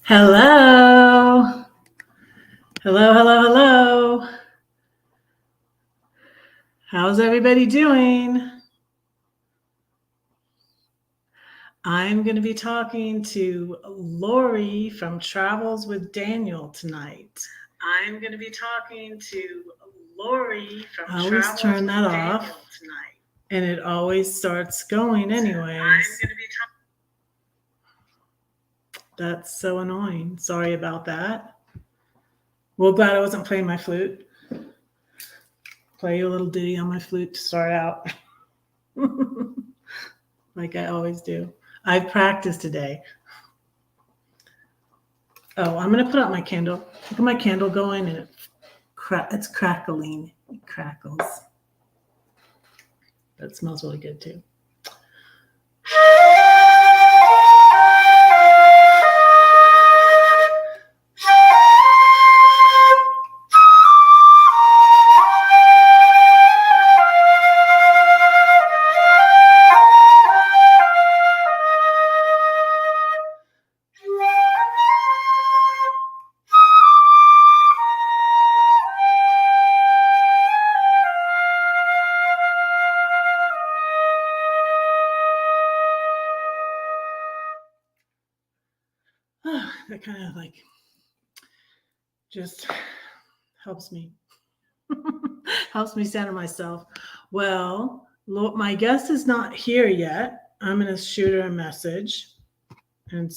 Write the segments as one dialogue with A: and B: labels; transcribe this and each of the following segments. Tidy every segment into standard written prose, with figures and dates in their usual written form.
A: Hello. Hello, hello, hello. How's everybody doing? I'm going to be talking to Lori from Travels with Daniel tonight. I'm going to be talking to Lori from Travels with Daniel tonight. And it always starts going anyways. That's so annoying. Sorry about that. Well, glad I wasn't playing my flute. Play a little ditty on my flute to start out. Like I always do. I've practiced today. Oh, I'm going to put out my candle. Look at my candle going, and it's crackling. It crackles. That smells really good too. That kind of like just helps me center myself. Well, my guest is not here yet. I'm going to shoot her a message and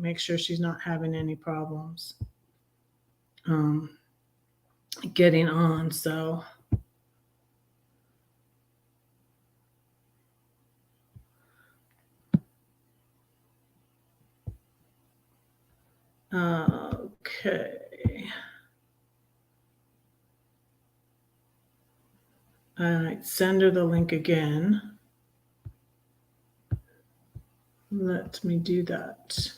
A: make sure she's not having any problems getting on. So okay. All right, send her the link again. Let me do that.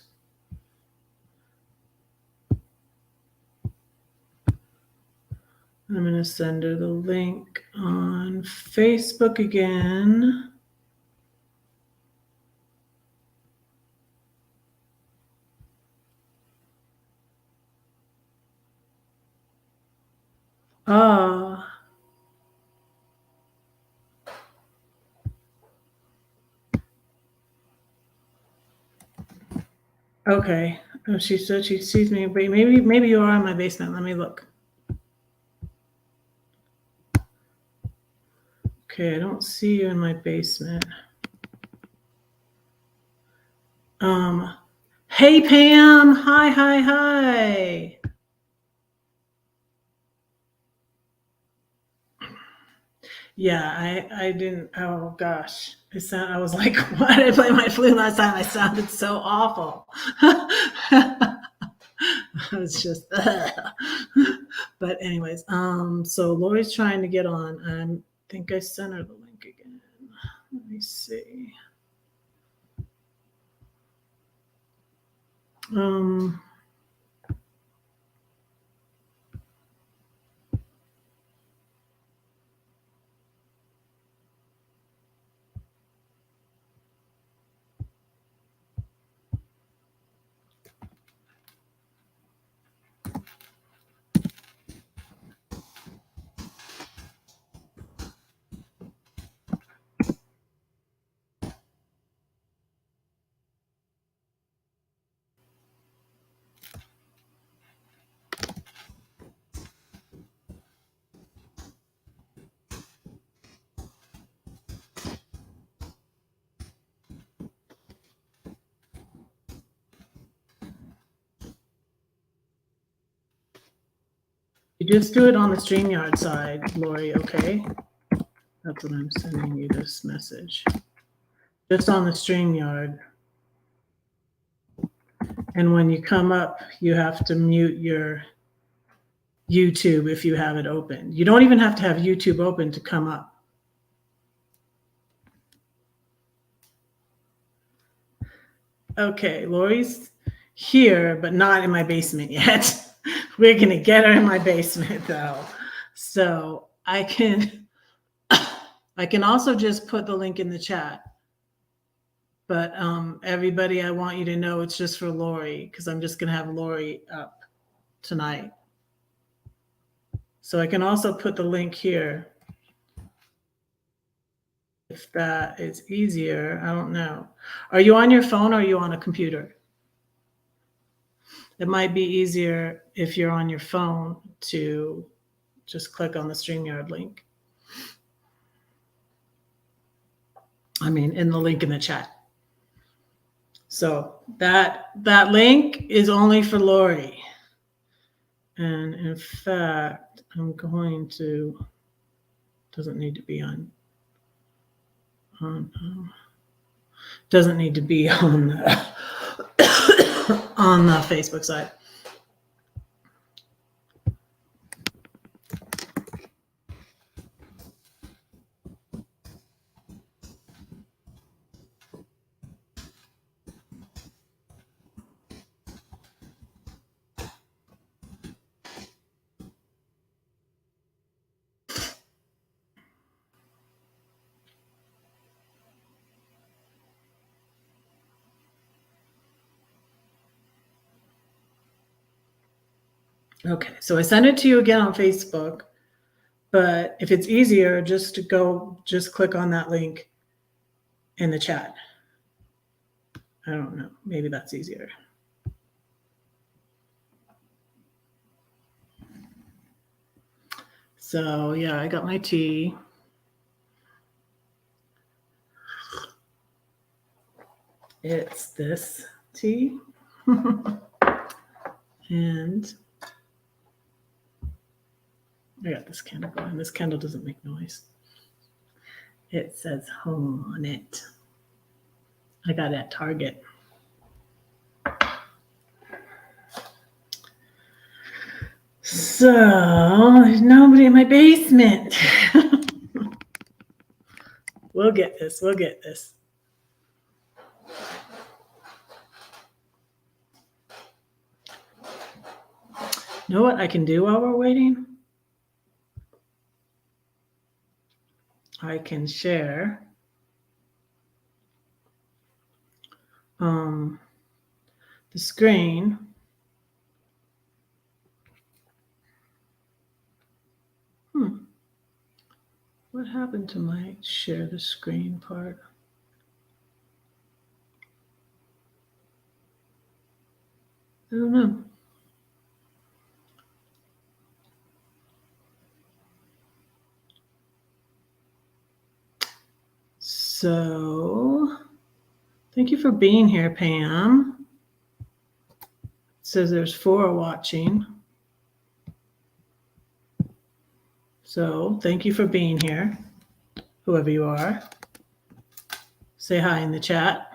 A: I'm going to send her the link on Facebook again. Okay. Oh, she said she sees me. Maybe you are in my basement. Let me look. Okay, I don't see you in my basement. Hey Pam. Hi. Yeah, I didn't. Oh gosh, I was like, why did I play my flute last time? I sounded so awful. I was just, but anyways, so Lori's trying to get on. I think I sent her the link again. Let me see. You just do it on the StreamYard side, Lori, okay? That's what I'm sending you this message. Just on the StreamYard. And when you come up, you have to mute your YouTube if you have it open. You don't even have to have YouTube open to come up. Okay, Lori's here, but not in my basement yet. We're going to get her in my basement though. So I can also just put the link in the chat. But everybody, I want you to know it's just for Lori, because I'm just going to have Lori up tonight. So I can also put the link here if that is easier. I don't know. Are you on your phone or are you on a computer? It might be easier if you're on your phone to just click on the StreamYard link. I mean, in the link in the chat. So that link is only for Lori. And in fact, I'm going to, doesn't need to be on doesn't need to be on the, on the Facebook side. Okay, so I sent it to you again on Facebook, but if it's easier, just click on that link in the chat. I don't know, maybe that's easier. So yeah, I got my tea. It's this tea. And I got this candle going. This candle doesn't make noise. It says home on it. I got it at Target. So there's nobody in my basement. We'll get this. We'll get this. You know what I can do while we're waiting? I can share the screen. What happened to my share the screen part? I don't know. So thank you for being here, Pam. It says there's 4 watching. So thank you for being here, whoever you are. Say hi in the chat.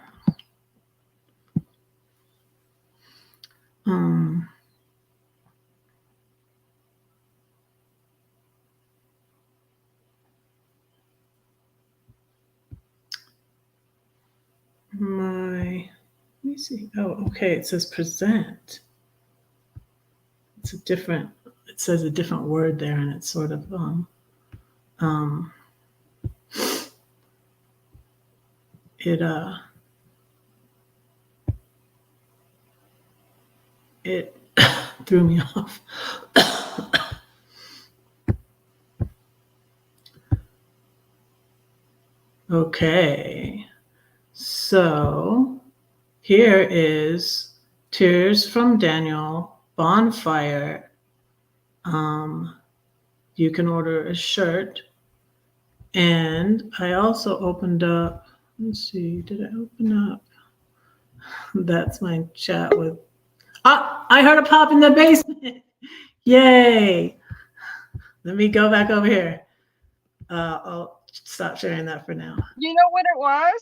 A: Let me see. Oh, okay. It says present. It's a different, it says a different word there, and it's sort of it threw me off. Okay, so here is Tears from Daniel Bonfire. You can order a shirt. And I also opened up, let's see, did I open up? That's my chat with, I heard a pop in the basement. Yay. Let me go back over here. I'll stop sharing that for now.
B: You know what it was?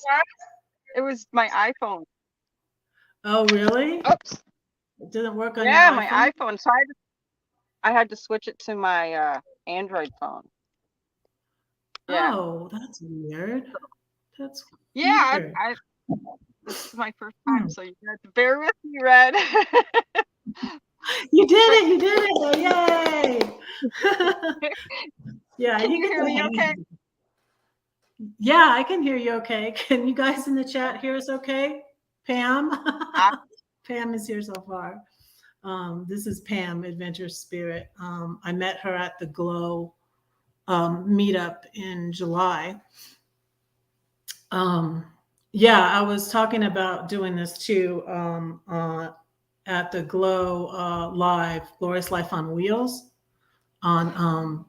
B: It was my iPhone.
A: Oh, really?
B: Oops.
A: It didn't work on
B: your
A: your
B: my iPhone. So I had to switch it to my Android phone.
A: Yeah. Oh, that's weird. That's
B: weird. This is my first time, so you have to bear with me, Red.
A: You did it! You did it! Yay! Yeah,
B: Can you hear me okay?
A: Yeah, I can hear you okay. Can you guys in the chat hear us okay? Pam?
B: I,
A: Pam is here so far. This is Pam, Adventure Spirit. I met her at the Glow meetup in July. Um, yeah, I was talking about doing this too at the Glow Live, Glorious Life on Wheels on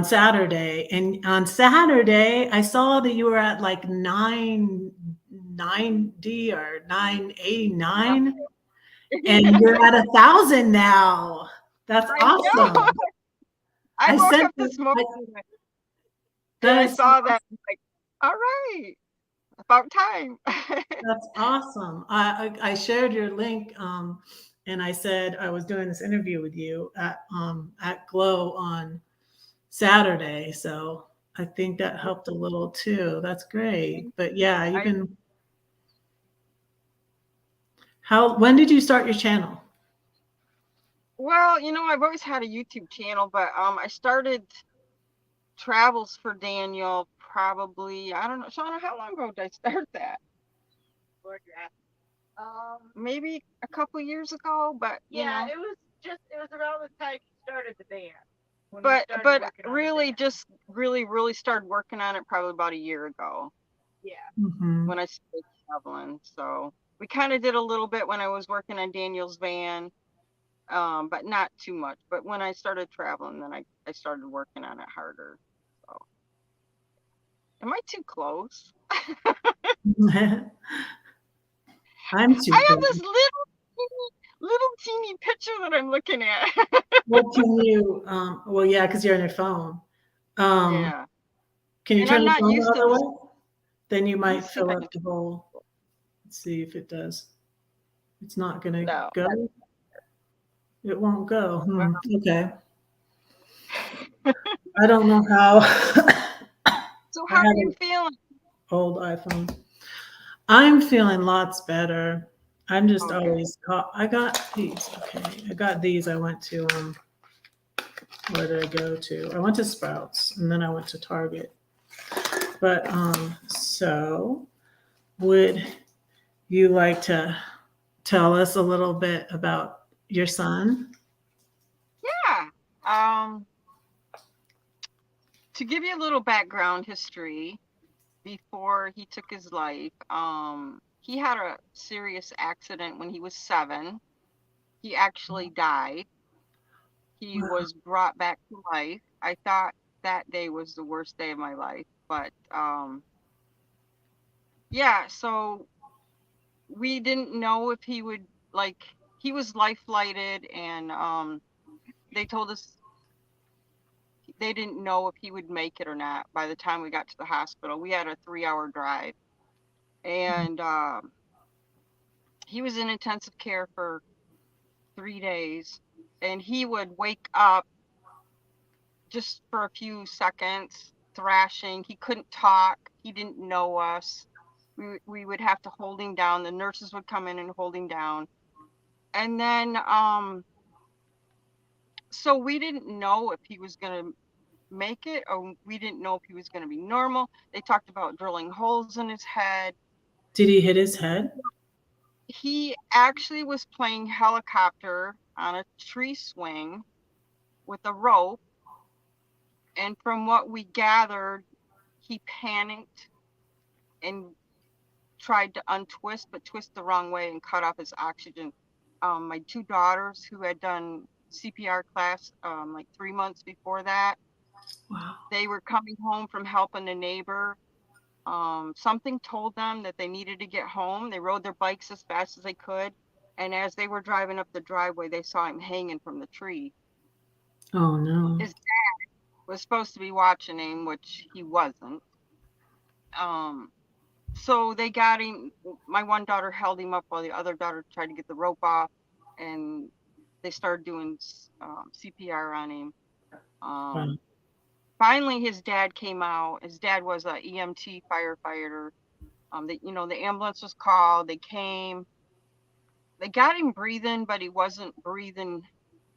A: Saturday. And on Saturday, I saw that you were at like 990 or 989, and you're at 1,000 now. That's
B: I know.
A: awesome.
B: I
A: I
B: woke
A: sent
B: up this morning and
A: that
B: I
A: is so
B: saw that.
A: awesome.
B: I'm like, all right, about time.
A: That's awesome. I shared your link, and I said I was doing this interview with you at Glow on Saturday. So I think that helped a little too. That's great. But yeah, you've
B: I
A: been when did you start your channel?
B: Well, I've always had a YouTube channel, but I started travels for Daniel probably, I don't know, Shauna, how long ago did I start that? Maybe a couple years ago, but
C: Yeah, it was around the time you started the band.
B: but really just really started working on it probably about a year ago.
C: Yeah.
A: Mm-hmm.
B: When I started traveling. So we kind of did a little bit when I was working on Daniel's van, but not too much. But when I started traveling, then I started working on it harder. So am I too close?
A: I'm too
B: I have
A: cool.
B: this little teeny picture that I'm looking at.
A: What can you? Well, yeah, because you're on your phone. Um,
B: Yeah.
A: can you
B: And
A: turn
B: I'm
A: the
B: not
A: phone the
B: used to
A: other
B: this.
A: way? Then you
B: Let me
A: might
B: see if
A: fill
B: I
A: up the whole. Let's see if it does. It's not going to
B: no.
A: go. It won't go. Okay. I don't know how.
B: So
A: I
B: how are
A: have
B: you
A: an
B: feeling?
A: old iPhone. I'm feeling lots better. I'm just
B: Okay.
A: always. I got these. Okay, I got these. I went to where did I go to? I went to Sprouts and then I went to Target. But so would you like to tell us a little bit about your son?
B: Yeah. Um, to give you a little background history, before he took his life, he had a serious accident when he was 7. He actually died. He
A: Wow.
B: was brought back to life. I thought that day was the worst day of my life, but yeah, so we didn't know if he would, like, he was life flighted, and they told us they didn't know if he would make it or not by the time we got to the hospital. We had a 3-hour drive, and he was in intensive care for 3 days, and he would wake up just for a few seconds, thrashing. He couldn't talk. He didn't know us. We would have to hold him down. The nurses would come in and hold him down. And then so we didn't know if he was going to make it, or we didn't know if he was going to be normal. They talked about drilling holes in his head.
A: Did he hit his head?
B: He actually was playing helicopter on a tree swing with a rope, and from what we gathered, he panicked and tried to untwist, but twist the wrong way and cut off his oxygen. My 2 daughters, who had done CPR class like 3 months before that,
A: Wow.
B: they were coming home from helping a neighbor. Something told them that they needed to get home. They rode their bikes as fast as they could, and as they were driving up the driveway, they saw him hanging from the tree.
A: Oh no.
B: His dad was supposed to be watching him, which he wasn't. So they got him. My one daughter held him up while the other daughter tried to get the rope off, and they started doing CPR on him.
A: Wow.
B: Finally, his dad came out. His dad was a EMT firefighter. The ambulance was called. They came. They got him breathing, but he wasn't breathing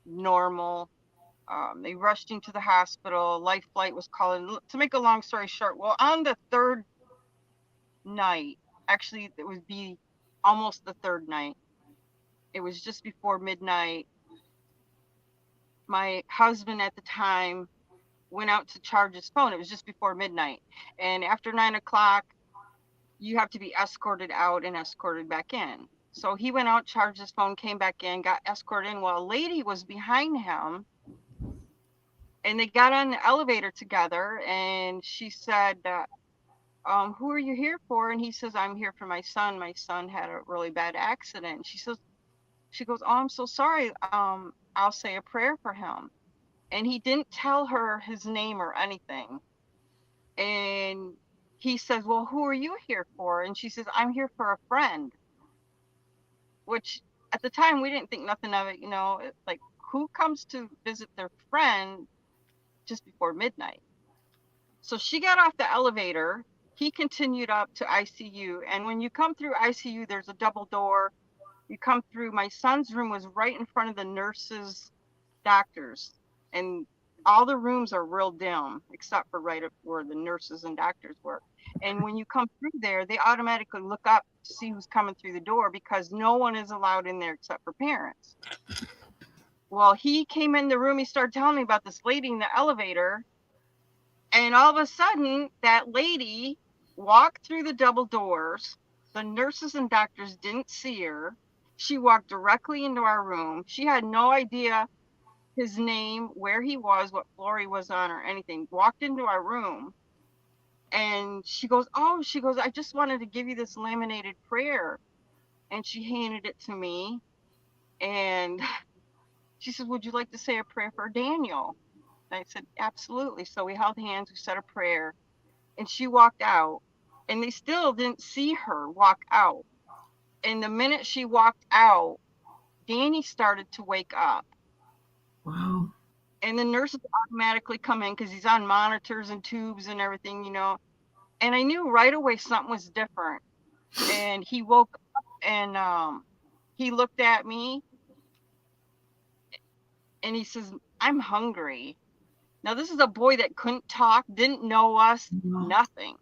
B: normal. They rushed him to the hospital. Life flight was called. To make a long story short, well, on the third night, actually, it would be almost the third night. It was just before midnight. My husband at the time went out to charge his phone. It was just before midnight. And after 9 o'clock, you have to be escorted out and escorted back in. So he went out, charged his phone, came back in, got escorted in. Well, a lady was behind him, and they got on the elevator together, and she said, who are you here for? And he says, I'm here for my son. My son had a really bad accident. She goes, oh, I'm so sorry. I'll say a prayer for him. And he didn't tell her his name or anything. And he says, well, who are you here for? And she says, I'm here for a friend, which at the time we didn't think nothing of it. It's like, who comes to visit their friend just before midnight? So she got off the elevator. He continued up to ICU. And when you come through ICU, there's a double door. You come through, my son's room was right in front of the nurses, doctors. And all the rooms are real dim, except for right up where the nurses and doctors were. And when you come through there, they automatically look up to see who's coming through the door, because no one is allowed in there except for parents. Well, he came in the room, he started telling me about this lady in the elevator. And all of a sudden, that lady walked through the double doors. The nurses and doctors didn't see her. She walked directly into our room. She had no idea his name, where he was, what floor he was on, or anything. Walked into our room, and she goes, I just wanted to give you this laminated prayer. And she handed it to me, and she said, would you like to say a prayer for Daniel? And I said, absolutely. So we held hands, we said a prayer, and she walked out, and they still didn't see her walk out. And the minute she walked out, Danny started to wake up.
A: Wow.
B: And the nurses automatically come in because he's on monitors and tubes and everything, And I knew right away something was different. And he woke up, and he looked at me, and he says, I'm hungry. Now, this is a boy that couldn't talk, didn't know us, nothing.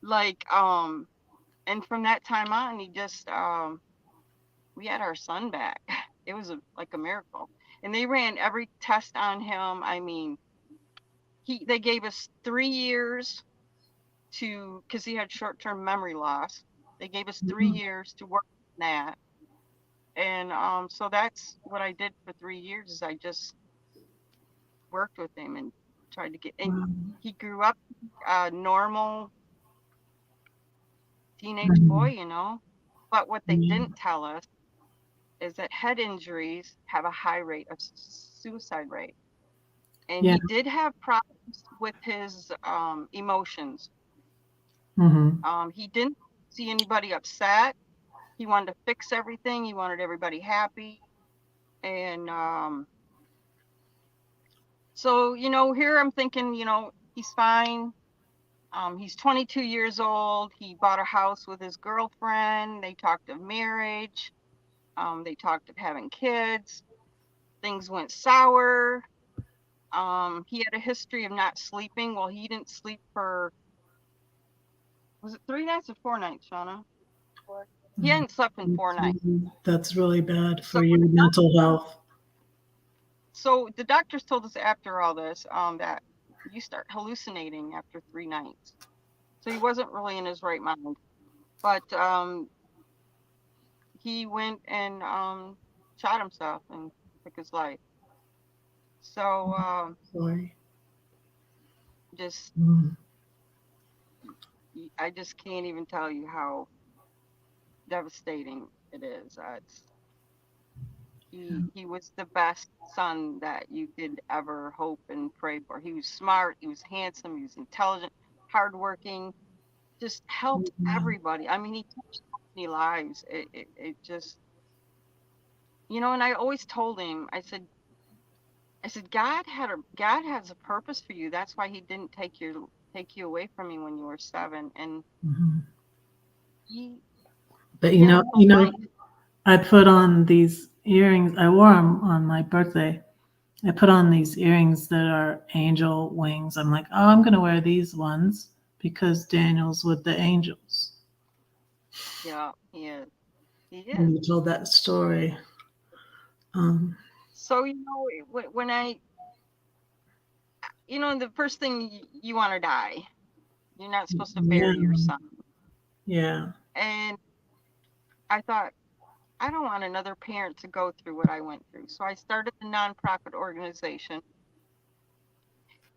B: Like, and from that time on, he just, we had our son back. It was like a miracle. And they ran every test on him. I mean, they gave us 3 years because he had short-term memory loss. They gave us 3 years to work on that. And so that's what I did for 3 years, is I just worked with him and tried to get, and he grew up a normal teenage boy, But what they didn't tell us is that head injuries have a high rate of suicide rate. And he did have problems with his emotions. He didn't see anybody upset. He wanted to fix everything. He wanted everybody happy. And so, here I'm thinking, he's fine. He's 22 years old. He bought a house with his girlfriend. They talked of marriage. They talked of having kids. Things went sour. He had a history of not sleeping. Well, he didn't sleep for, was it 3 nights or 4 nights, Shauna? He hadn't slept in 4 nights.
A: That's really bad for your mental health.
B: So the doctors told us after all this that you start hallucinating after 3 nights. So he wasn't really in his right mind. But he went and shot himself and took his life. So
A: Sorry.
B: I just can't even tell you how devastating it is. He was the best son that you could ever hope and pray for. He was smart, he was handsome, he was intelligent, hardworking, just helped everybody. I mean, he touched so many lives. It just, and I always told him, I said, God has a purpose for you. That's why he didn't take you away from me when you were 7. And
A: but I put on these earrings. I wore them on my birthday, I put on these earrings that are angel wings. I'm like, oh, I'm going to wear these ones because Daniel's with the angels.
B: Yeah, he is. He
A: And
B: is.
A: you told that story.
B: So, when the first thing you want to die. You're not supposed to
A: Yeah,
B: bury your son.
A: yeah,
B: And I thought, I don't want another parent to go through what I went through. So I started a nonprofit organization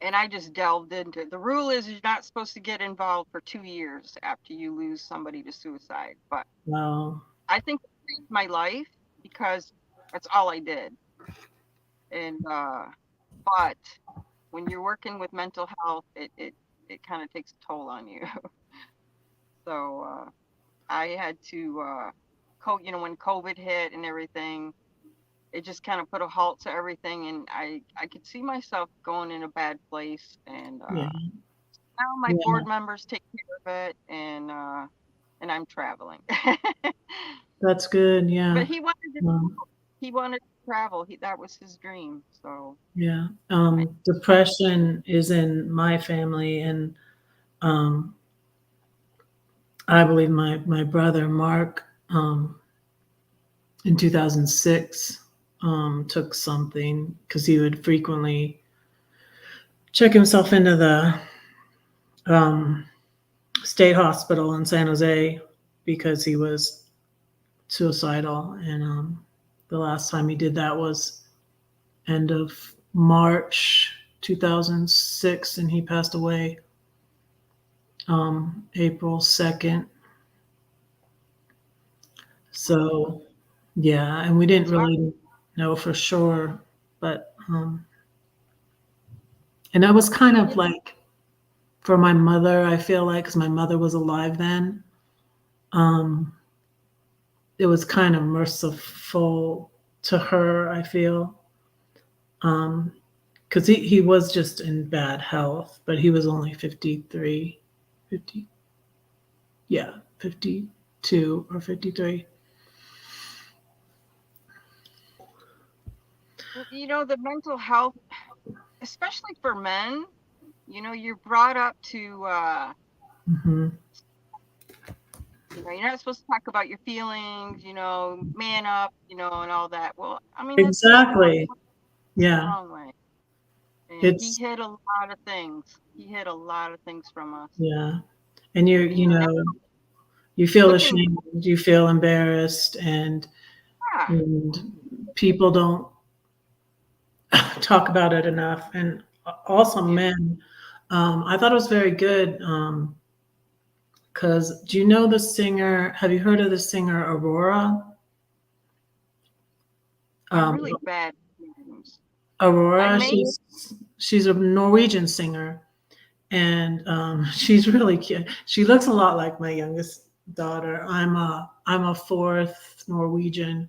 B: and I just delved into it. The rule is you're not supposed to get involved for 2 years after you lose somebody to suicide. But
A: wow,
B: I think it saved my life because that's all I did. And but when you're working with mental health, it kind of takes a toll on you. So I had to when COVID hit and everything, it just kind of put a halt to everything, and I could see myself going in a bad place. And
A: yeah,
B: now my
A: yeah.
B: board members take care of it, and I'm traveling.
A: That's good.
B: But
A: Yeah, um,
B: he wanted to travel. That was his dream. So
A: yeah.
B: I,
A: Depression is in my family, and um, I believe my brother Mark in 2006 took something because he would frequently check himself into the um, state hospital in San Jose because he was suicidal. And the last time he did that was end of March 2006, and he passed away April 2nd. So, yeah, and we didn't
B: sorry.
A: really know for sure, but, and that was kind of like for my mother, I feel like, because my mother was alive then, um, it was kind of merciful to her, I feel. Because he was just in bad health, but he was only 53, 50, yeah, 52 or 53.
B: The mental health, especially for men, you're brought up to
A: Hmm.
B: you're not supposed to talk about your feelings, man up, and all that. Well, I mean, that's the
A: Exactly. Yeah.
B: wrong way. And he
A: It's,
B: hid a lot of things. He hid a lot of things from us.
A: yeah. And
B: And now
A: you feel
B: looking
A: ashamed, you feel embarrassed,
B: back,
A: and people don't talk about it enough. And also
B: yeah,
A: men, I thought it was very good. Because do you know the singer? Have you heard of the singer Aurora?
B: I'm
A: Um,
B: really bad at names. I
A: Aurora,
B: may,
A: she's a Norwegian singer, and she's really cute. She looks a lot like my youngest daughter. I'm a fourth Norwegian,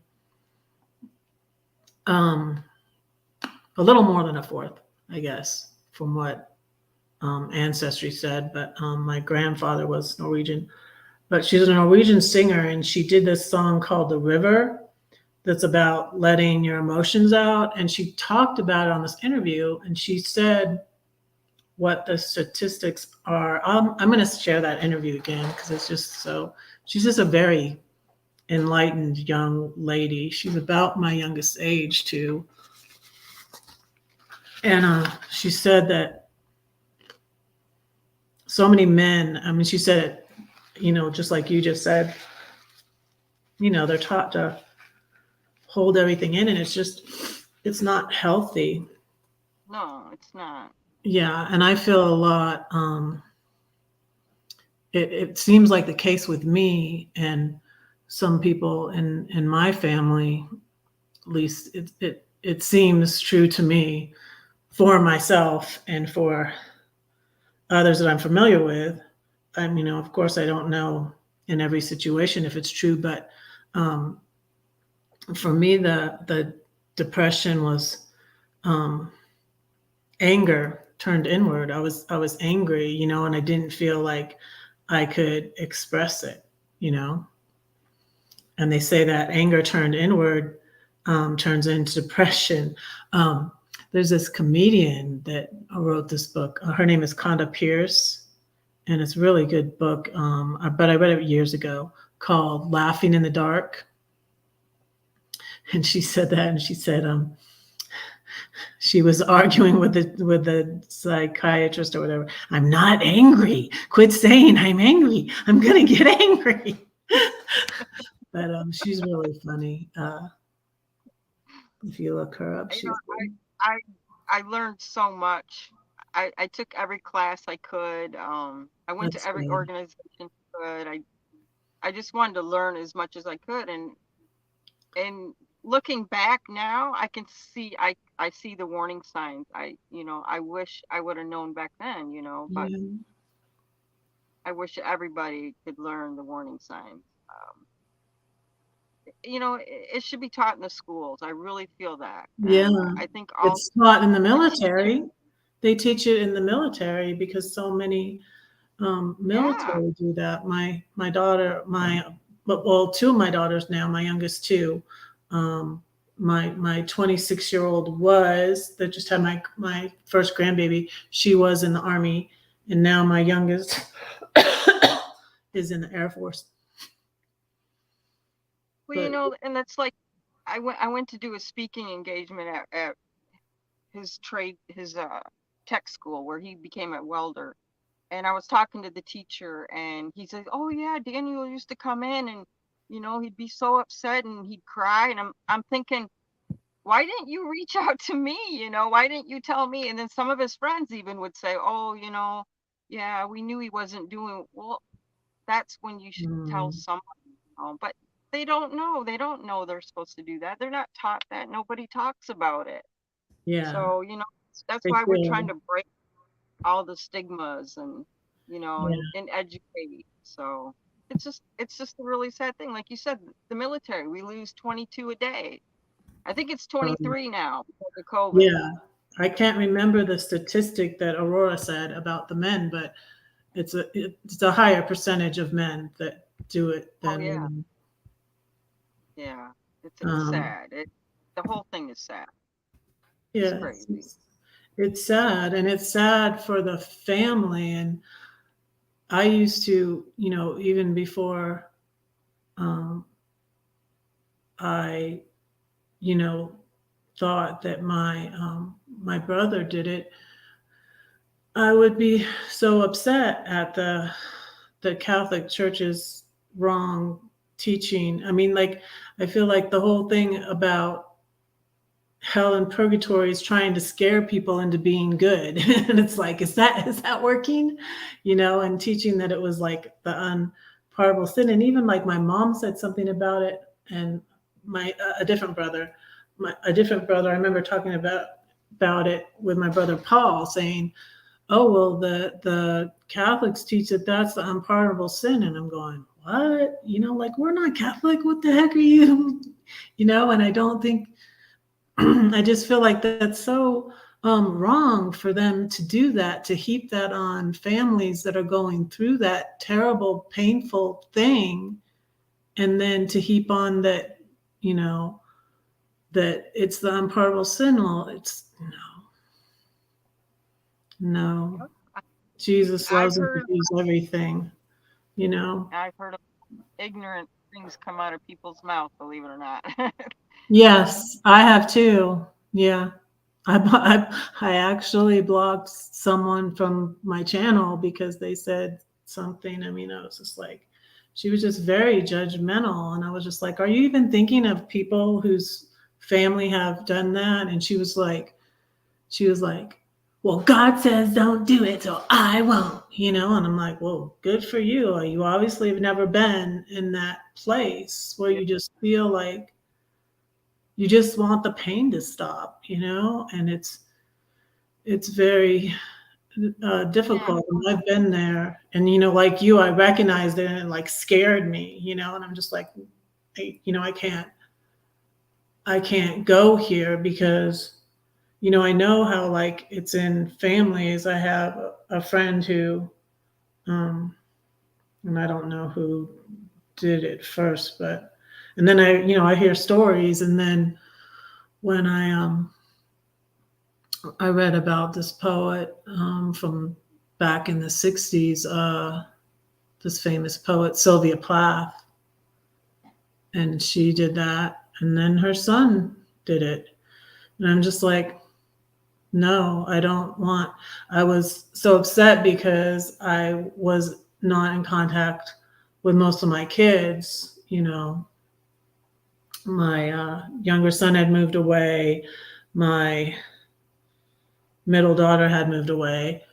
A: um, a little more than a fourth, I guess, from what ancestry said. But my grandfather was Norwegian. But she's a Norwegian singer, and she did this song called "The River." That's about letting your emotions out. And she talked about it on this interview, and she said what the statistics are. I'm going to share that interview again because it's just so, she's just a very enlightened young lady. She's about my youngest age, too. And she said that so many men, I mean, she said it, just like you just said, they're taught to hold everything in, and it's not healthy.
B: no, it's not.
A: Yeah, and I feel a lot. It seems like the case with me and some people in my family. At least it seems true to me for myself and for others that I'm familiar with. Of course, I don't know in every situation if it's true, but um, for me, the depression was um, anger turned inward. I was angry, and I didn't feel like I could express it, you know. And they say that anger turned inward turns into depression. Um, there's this comedian that wrote this book. Her name is Conda Pierce, and it's a really good book. But I read it years ago, called Laughing in the Dark. And she said that, and she said, she was arguing with the psychiatrist or whatever. I'm not angry. Quit saying I'm angry. I'm gonna get angry. But she's really funny. If you look her up,
B: You
A: she's
B: know,
A: good.
B: I learned so much. I took every class I could. I went to
A: That's
B: every
A: good.
B: organization I could. I just wanted to learn as much as I could, and looking back now, I can see I see the warning signs. I wish I would have known back then, but
A: Yeah,
B: I wish everybody could learn the warning signs. It should be taught in the schools. I really feel that,
A: yeah.
B: and I think all
A: It's taught in the
B: the teachers,
A: military. They teach it in the military because so many
B: yeah.
A: military do that. My daughter, well, two of my daughters now, my youngest two, um, my 26-year-old was that just had my first grandbaby. She was in the Army, and now my youngest is in the Air Force.
B: Well,
A: But
B: and that's like I went to do a speaking engagement at his tech school where he became a welder. And I was talking to the teacher, and he said, "Oh yeah, Daniel used to come in, and he'd be so upset and he'd cry." And I'm thinking, why didn't you reach out to me? Why didn't you tell me? And then some of his friends even would say, "Oh, yeah, we knew he wasn't doing well." That's when you should tell
A: mm,
B: someone. But they don't know. They don't know they're supposed to do that. They're not taught that. Nobody talks about it.
A: yeah,
B: So that's
A: they
B: why we're trying
A: do.
B: to break all the stigmas, and
A: Yeah,
B: and educate. So it's just a really sad thing. Like you said, the military, we lose 22 a day. I think it's
A: um,
B: 23 now because of COVID.
A: yeah. I can't remember the statistic that Aurora said about the men, but it's a higher percentage of men that do it
B: Oh
A: than
B: yeah,
A: women.
B: yeah. It's
A: Um,
B: sad. The whole thing is sad. It's
A: yeah,
B: crazy.
A: it's sad, and it's sad for the family. And I used to, even before um, I, you know, thought that my brother did it, I would be so upset at the Catholic Church's wrong teaching. I mean, like, I feel like the whole thing about hell and purgatory is trying to scare people into being good. And it's like, is that working? And teaching that it was like the unpardonable sin. And even like my mom said something about it, and my a different brother, I remember talking about it with my brother Paul, saying, "Oh well, the Catholics teach that that's the unpardonable sin," and I'm going, "What? Like, we're not Catholic. What the heck are you?" And I don't think I just feel like that's so wrong for them to do that, to heap that on families that are going through that terrible, painful thing, and then to heap on that, you know, that it's the unpardonable sin. Well, it's no.
B: Yep. I-
A: Jesus
B: I've
A: loves and
B: heard
A: forgives everything, you know.
B: I've heard of ignorant things come out of people's mouth, believe it or not.
A: Yes, I have too. Yeah. I actually blocked someone from my channel because they said something. I mean, I was just like, she was just very judgmental. And I was just like, are you even thinking of people whose family have done that? And she was like, well, God says don't do it, so I won't. And I'm like, well, good for you. You obviously have never been in that place where
B: Yeah,
A: you just feel like you just want the pain to stop. And it's very
B: yeah,
A: difficult. And I've been there, and like you, I recognized it, and it like scared me. And I'm just like, I can't go here because I know how like it's in families. I have a friend who, um, and I don't know who did it first, but and then I hear stories, and then when I read about this poet from back in the 60s, this famous poet, Sylvia Plath, and she did that. And then her son did it. And I'm just like, no, I don't want. I was so upset because I was not in contact with most of my kids. My younger son had moved away. My middle daughter had moved away.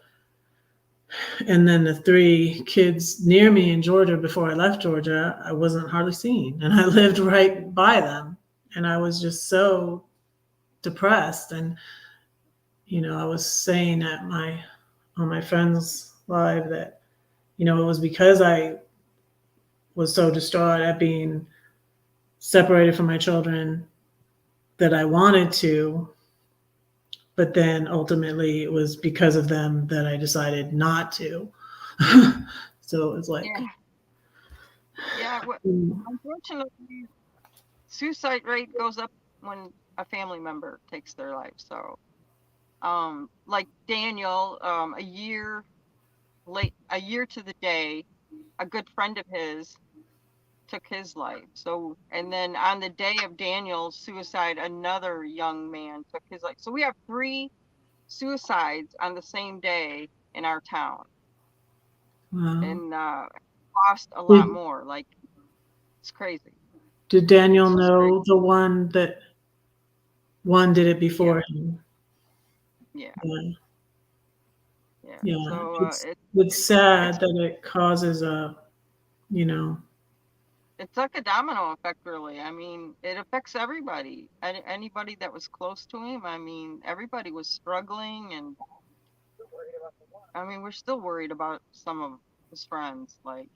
A: And then the three kids near me in Georgia before I left Georgia, I wasn't hardly seen. And I lived right by them. And I was just so depressed. And, I was saying on my friend's live that, it was because I was so distraught at being separated from my children that I wanted to. But then ultimately it was because of them that I decided not to. So it was like,
B: Yeah. Unfortunately, suicide rate goes up when a family member takes their life. So, like Daniel, a year to the day, a good friend of his took his life. So, and then on the day of Daniel's suicide, another young man took his life. So we have 3 suicides on the same day in our town,
A: wow.
B: and cost a lot more. Like, it's crazy.
A: Did Daniel
B: It's just crazy.
A: know the one did it
B: Yeah,
A: before him?
B: yeah,
A: Yeah.
B: yeah.
A: Yeah.
B: So
A: It's sad that it causes
B: it's like a domino effect, really. I mean, it affects everybody. Anybody that was close to him. I mean, everybody was struggling, and I mean, we're still worried about some of his friends. Like,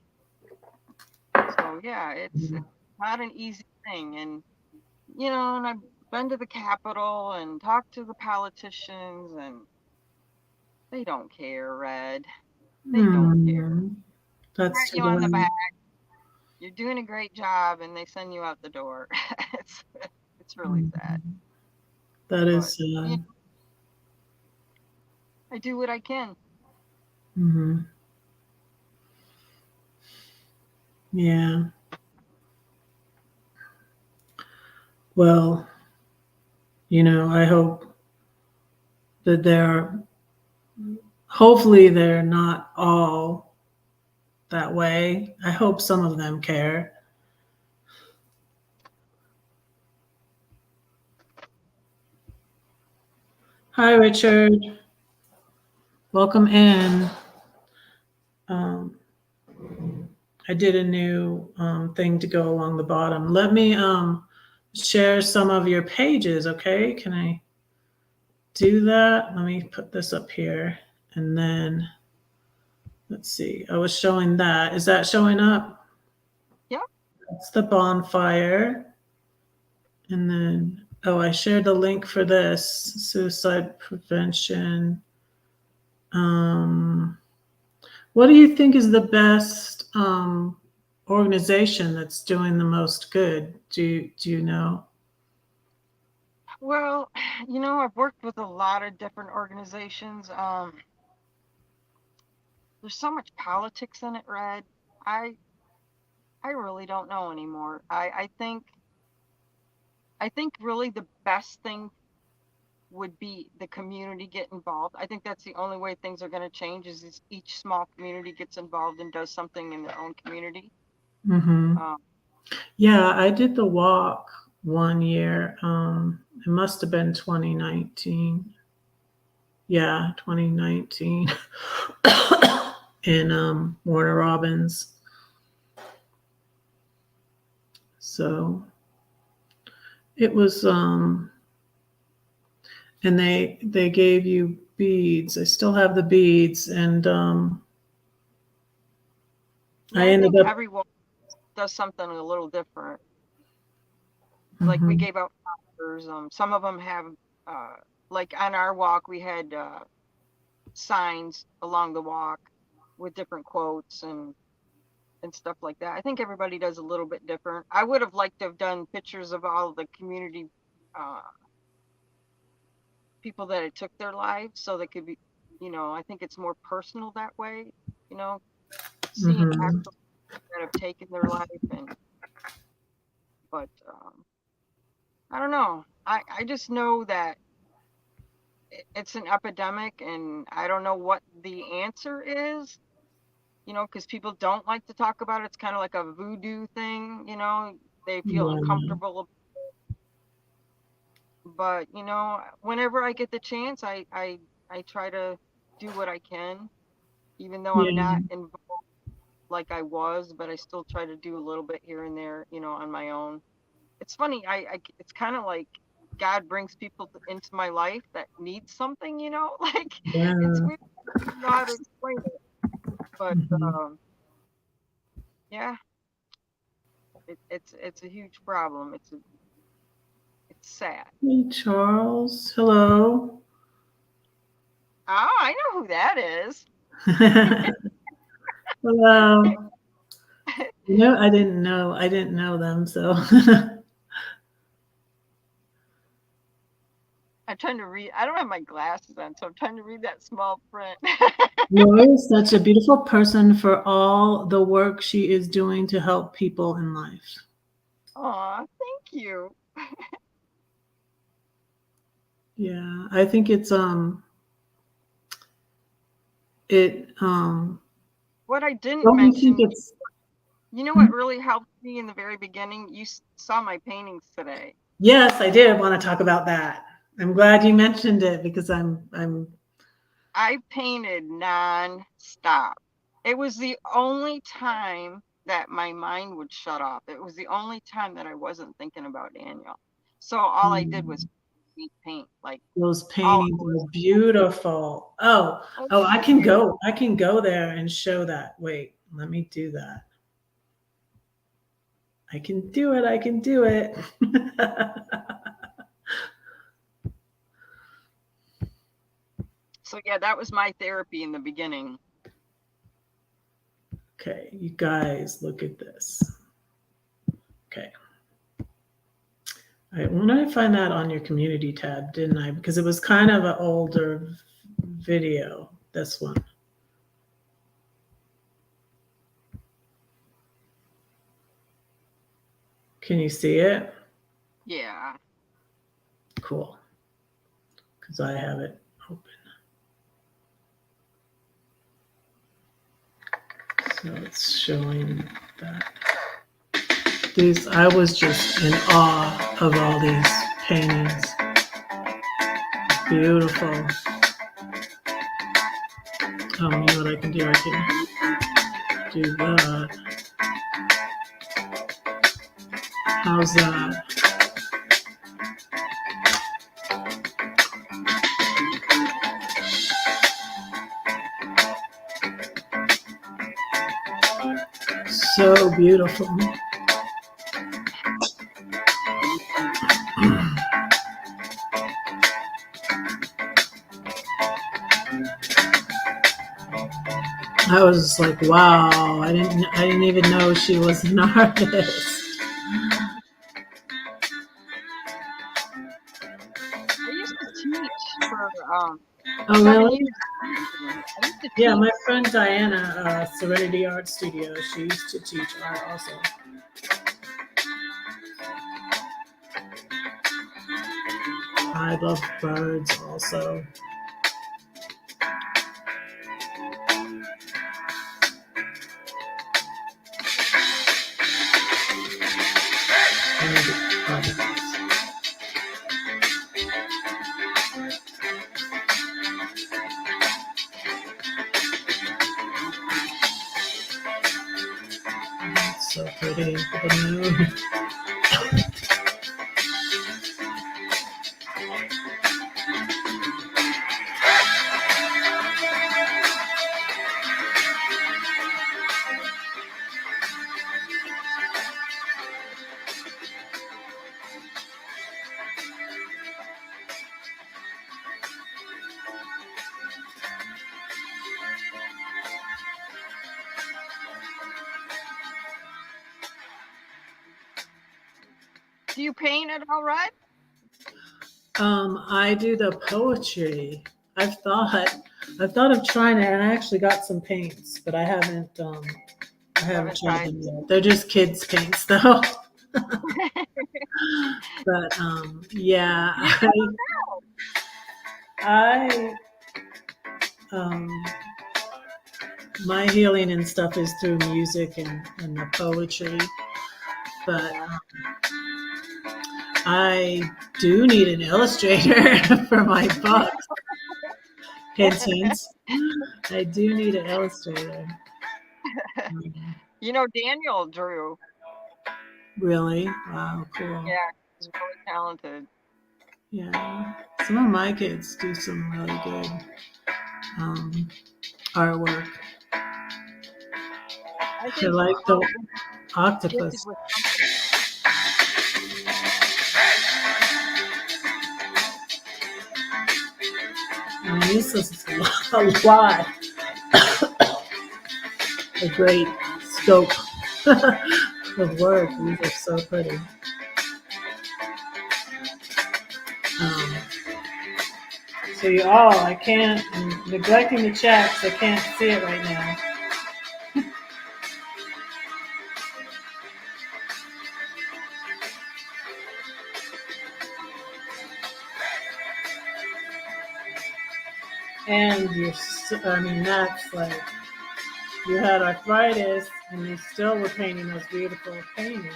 B: so yeah, it's not an easy thing. And and I've been to the Capitol and talked to the politicians, and they don't care, Red. They don't care.
A: That's
B: Pat
A: too
B: you on the
A: bad.
B: back. You're doing a great job, and they send you out the door. it's it's really sad.
A: That
B: But
A: is sad.
B: I do what I can.
A: Hmm. Yeah. Well, I hope that hopefully they're not all that way. I hope some of them care. Hi, Richard. Welcome in. Um, I did a new thing to go along the bottom. Let me share some of your pages, okay? Can I do that? Let me put this up here. And then, let's see. I was showing that. Is that showing up?
B: Yep.
A: That's the bonfire. And then, I shared the link for this suicide prevention. What do you think is the best organization that's doing the most good? Do you know?
B: Well, I've worked with a lot of different organizations. There's so much politics in it, Red. I I really don't know anymore. I think really the best thing would be the community get involved. I think that's the only way things are going to change is each small community gets involved and does something in their own community.
A: Mm-hmm.
B: Um,
A: Yeah, I did the walk one year. It must have been 2019. Yeah, 2019 in Warner Robins. So it was and they gave you beads. I still have the beads, and I
B: I
A: ended
B: think
A: up.
B: everyone does something a little different. Like, we
A: Mhm.
B: gave out flowers. Some of them have, like on our walk, we had signs along the walk with different quotes and stuff like that. I think everybody does a little bit different. I would have liked to have done pictures of all the community uh, people that it took their lives, so they could be, I think it's more personal that way, you know, seeing
A: Mm-hmm.
B: actual people that have taken their life. But I don't know. I just know that it's an epidemic, and I don't know what the answer is, because people don't like to talk about it. It's kind of like a voodoo thing, they feel
A: Yeah.
B: uncomfortable. But, whenever I get the chance, I try to do what I can, even though I'm
A: Yeah.
B: not involved like I was, but I still try to do a little bit here and there, on my own. It's funny. It's kind of like God brings people into my life that need something, like it's
A: Yeah.
B: weird. I don't know how to explain it, but
A: Mm-hmm.
B: yeah, it's a huge problem. It's sad.
A: Hey, Charles. Hello.
B: Oh, I know who that is.
A: Hello. No, I didn't know. I didn't know them. So,
B: I'm trying to read. I don't have my glasses on, so I'm trying to read that small print.
A: Lori is such a beautiful person for all the work she is doing to help people in life.
B: Aw, thank you.
A: Yeah, I think it
B: What I didn't
A: don't you think
B: mention,
A: it's
B: what really helped me in the very beginning? You saw my paintings today.
A: yes, I did want to talk about that. I'm glad you mentioned it because I'm
B: I painted non-stop. It was the only time that my mind would shut off. It was the only time that I wasn't thinking about Daniel. So all I did was paint, like
A: those
B: all
A: paintings
B: hours.
A: are beautiful.
B: Oh,
A: Oh,
B: thank you.
A: I can go there and show that. Wait, let me do that. I can do it. I can do it.
B: So yeah, that was my therapy in the beginning.
A: Okay, you guys, look at this. Okay. When did I find that on your community tab, didn't I? Because it was kind of an older video, this one. Can you see it?
B: Yeah.
A: Cool. Because I have it open. So it's showing that. I was just in awe of all these paintings. Beautiful. Oh, you know what I can do? I can do that. How's that? So beautiful. I was like, wow, I didn't even know she was an artist.
B: I used to teach for
A: Oh,
B: 7
A: really?
B: years. I used to
A: Yeah,
B: teach.
A: my friend Diana, Serenity Art Studio, she used to teach art also. I love birds also. It's so pretty. The moon.
B: Do you paint at all, Red?
A: I do the poetry. I've thought of trying it, and I actually got some paints, but I haven't
B: Haven't
A: tried
B: tried.
A: them yet. They're just kids paints though. But yeah,
B: You
A: I um, my healing and stuff is through music and the poetry. But I do need an illustrator for my books. Hint, hint. I do need an illustrator.
B: You know, Daniel drew.
A: Really? Wow, cool.
B: Yeah, he's really talented.
A: Yeah. Some of my kids do some really good artwork.
B: I
A: I
B: think
A: like
B: he's
A: the
B: gifted
A: octopus.
B: with something.
A: I mean, this is a lot, a great scope of work. These are so pretty. Um, so you all, I can't, I'm neglecting the chat because I can't see it right now. And I mean, that's like, you had arthritis and you still were painting those beautiful paintings.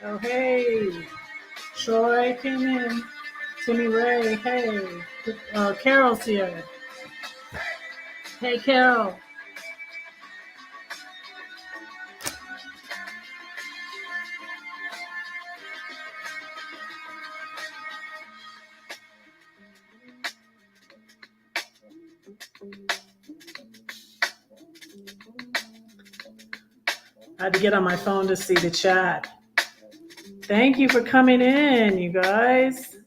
A: Oh, hey, Troy came in. Timmy Ray, hey. Carol's here. Hey, Carol. I had to get on my phone to see the chat. Thank you for coming in, you guys.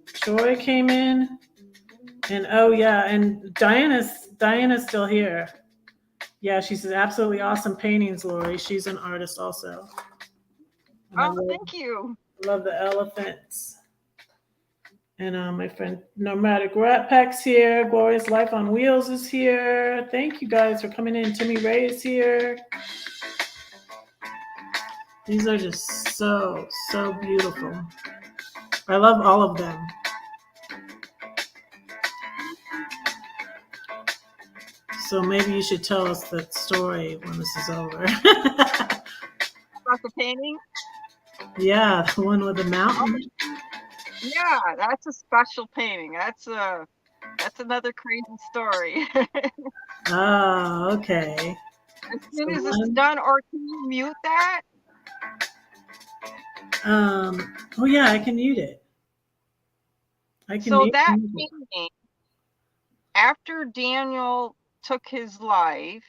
A: Troy came in. And oh yeah, and Diana's still here. Yeah, she says absolutely awesome paintings, Lori. She's an artist also. And
B: Oh, thank you.
A: love the elephants. And my friend Nomadic Rat Pack's here. Glorious Life on Wheels is here. Thank you guys for coming in. Timmy Ray is here. These are just so beautiful. I love all of them. So maybe you should tell us that story when this is over.
B: About the painting?
A: Yeah, the one with the mountain.
B: Yeah, that's a special painting. That's another crazy story.
A: Oh, okay.
B: As soon as it's done, or can you mute that?
A: Oh yeah, I can mute it. I can
B: So
A: mute
B: that
A: it.
B: painting, after Daniel took his life,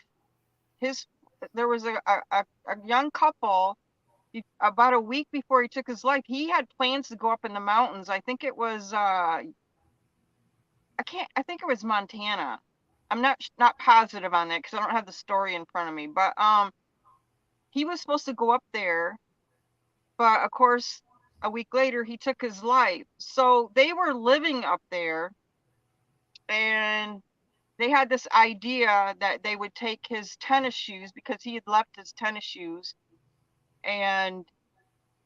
B: there was a young couple about a week before he took his life. He had plans to go up in the mountains. I think it was I think it was Montana. I'm not positive on that because I don't have the story in front of me. But he was supposed to go up there, but of course a week later he took his life. So they were living up there, and they had this idea that they would take his tennis shoes because he had left his tennis shoes and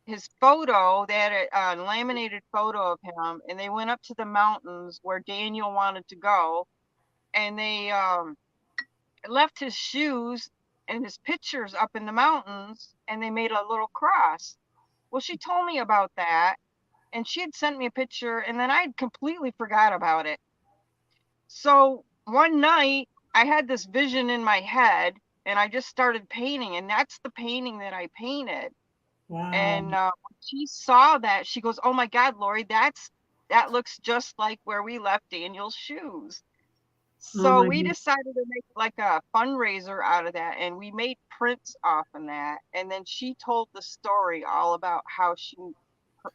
B: his photo. They had a laminated photo of him, and they went up to the mountains where Daniel wanted to go, and they left his shoes and his pictures up in the mountains, and they made a little cross. Well, she told me about that, and she had sent me a picture, and then I completely forgot about it. So one night I had this vision in my head, and I just started painting, and that's the painting that I painted.
A: Wow.
B: And when she saw that, she goes, "Oh my God, Lori, that looks just like where we left Daniel's shoes." So we
A: God.
B: decided to make like a fundraiser out of that, and we made prints off of that. And then she told the story all about how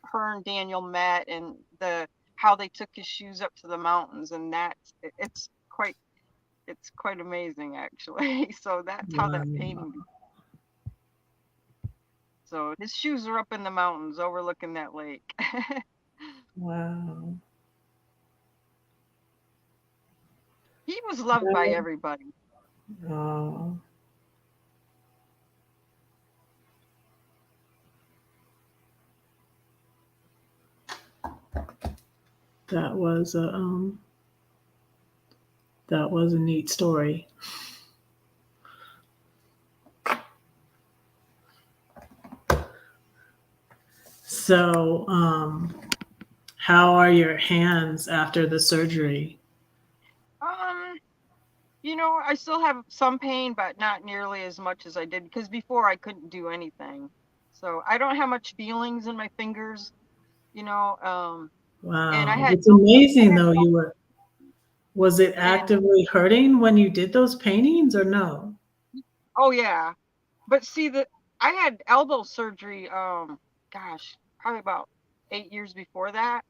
B: her and Daniel met, and how they took his shoes up to the mountains, and it's quite amazing actually. So that's how that painting. So his shoes are up in the mountains overlooking that lake.
A: Wow.
B: He was loved by everybody.
A: Oh. That was a neat story. So, how are your hands after the surgery?
B: You know, I still have some pain, but not nearly as much as I did because before I couldn't do anything. So I don't have much feelings in my fingers, you know. And I
A: Wow,
B: had
A: it's
B: no,
A: amazing though. Was it
B: and
A: actively hurting when you did those paintings or no?
B: oh yeah, but see that I had elbow surgery. Gosh, probably about 8 years before that,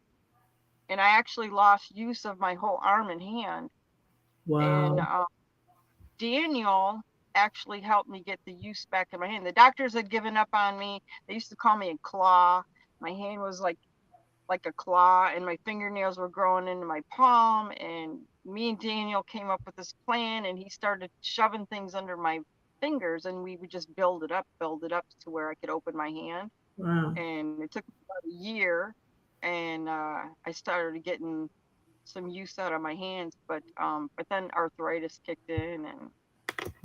B: and I actually lost use of my whole arm and hand. And
A: Wow.
B: Daniel actually helped me get the use back in my hand. The doctors had given up on me. They used to call me a claw. My hand was like a claw, and my fingernails were growing into my palm. And me and Daniel came up with this plan, and he started shoving things under my fingers, and we would just build it up to where I could open my hand.
A: Wow.
B: And it took about a year, and I started getting some use out of my hands, but then arthritis kicked in,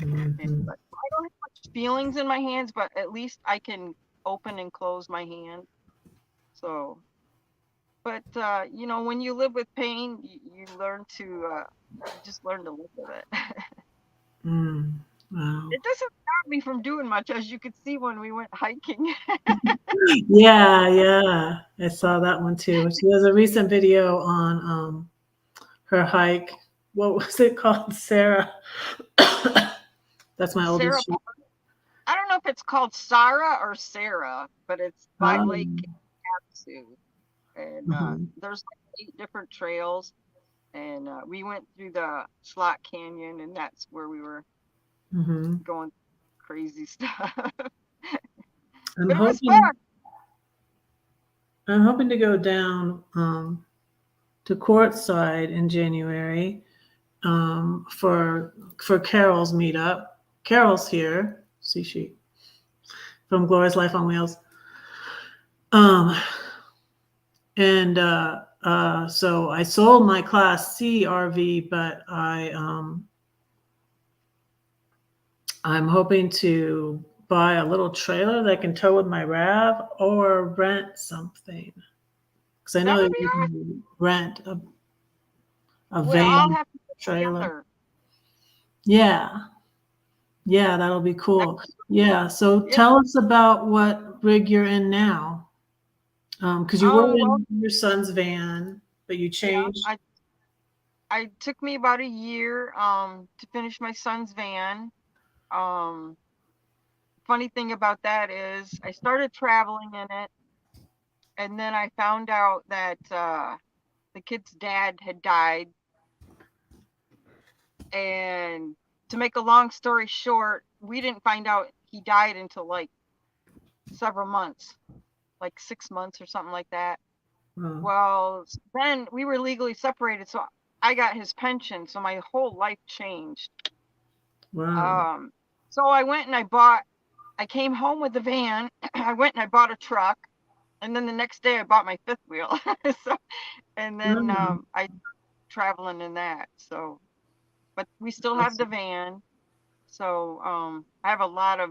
A: Mhm.
B: but I don't have much feelings in my hands, but at least I can open and close my hand. So, but you know, when you live with pain, you learn to you just learn to live with it.
A: Wow.
B: It doesn't stop me from doing much, as you could see when we went hiking.
A: Yeah, yeah. I saw that one too. She has a recent video on her hike. What was it called? Sarah. That's my
B: Sarah,
A: oldest.
B: I don't know if it's called Sarah or Sarah, but it's by Lake
A: Um,
B: Havasu, and
A: mhm,
B: there's like 8 different trails, and we went through the Slot Canyon, and that's where we were
A: mhm.
B: going crazy stuff.
A: I'm
B: But it was fun.
A: hoping I'm hoping to go down to Courtside in January for Carol's meetup. Carol's here. See she from Glorious Life on Wheels. Um, and so I sold my Class C RV, but I'm hoping to buy a little trailer that I can tow with my RAV or rent something because I
B: That
A: know
B: would
A: that
B: be
A: you
B: awesome.
A: can rent a
B: We'll all
A: van
B: have to get
A: trailer.
B: together.
A: Yeah, yeah, that'll be cool. Yeah, so
B: Yeah.
A: tell us about what rig you're in now. Because you were
B: Well,
A: in your son's van, but you
B: yeah.
A: changed.
B: I took me about a year to finish my son's van. Um, Funny thing about that is I started traveling in it, and then I found out that the kid's dad had died. And to make a long story short, we didn't find out he died until like several months, like 6 months or something like that.
A: Oh,
B: Well, then we were legally separated, so I got his pension, so my whole life changed.
A: wow.
B: Um, so I came home with the van. I went and I bought a truck, and then the next day I bought my fifth wheel. So, and then
A: Oh,
B: I traveling in that. So, but we still have
A: that's,
B: the van. So, I have a lot of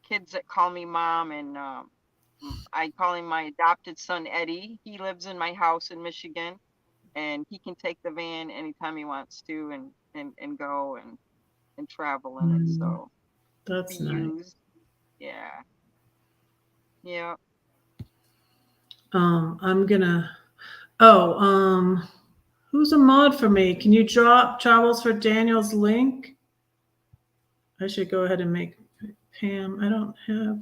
B: kids that call me mom, and I call him my adopted son Eddie. He lives in my house in Michigan, and he can take the van anytime he wants to, and go and travel in it.
A: mm,
B: So be
A: that's nice.
B: used. Yeah. Yeah.
A: I'm gonna. Oh, who's a mod for me? Can you drop Travels for Daniel's link? I should go ahead and make Pam. I don't have.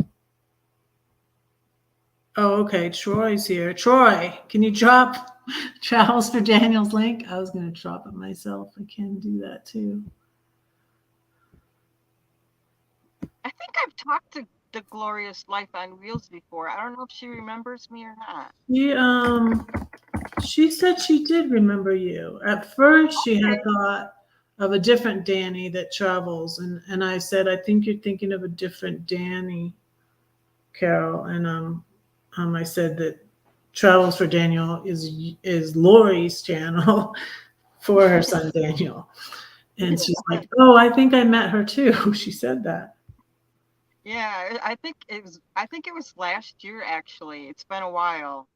A: Oh, okay. Troy's here. Troy, can you drop Travels for Daniel's link? I was gonna drop it myself. I can do that too.
B: I think I've talked to the glorious life on wheels before. I don't know if she remembers me or not.
A: She said she did remember you. At first, she had
B: Okay.
A: thought of a different Danny that travels, and I said, I think you're thinking of a different Danny, Carol. And I said that Travels for Daniel is Lori's channel for her son Daniel. And she's like, oh, I think I met her too. She said that.
B: Yeah, I think it was last year actually. It's been a while.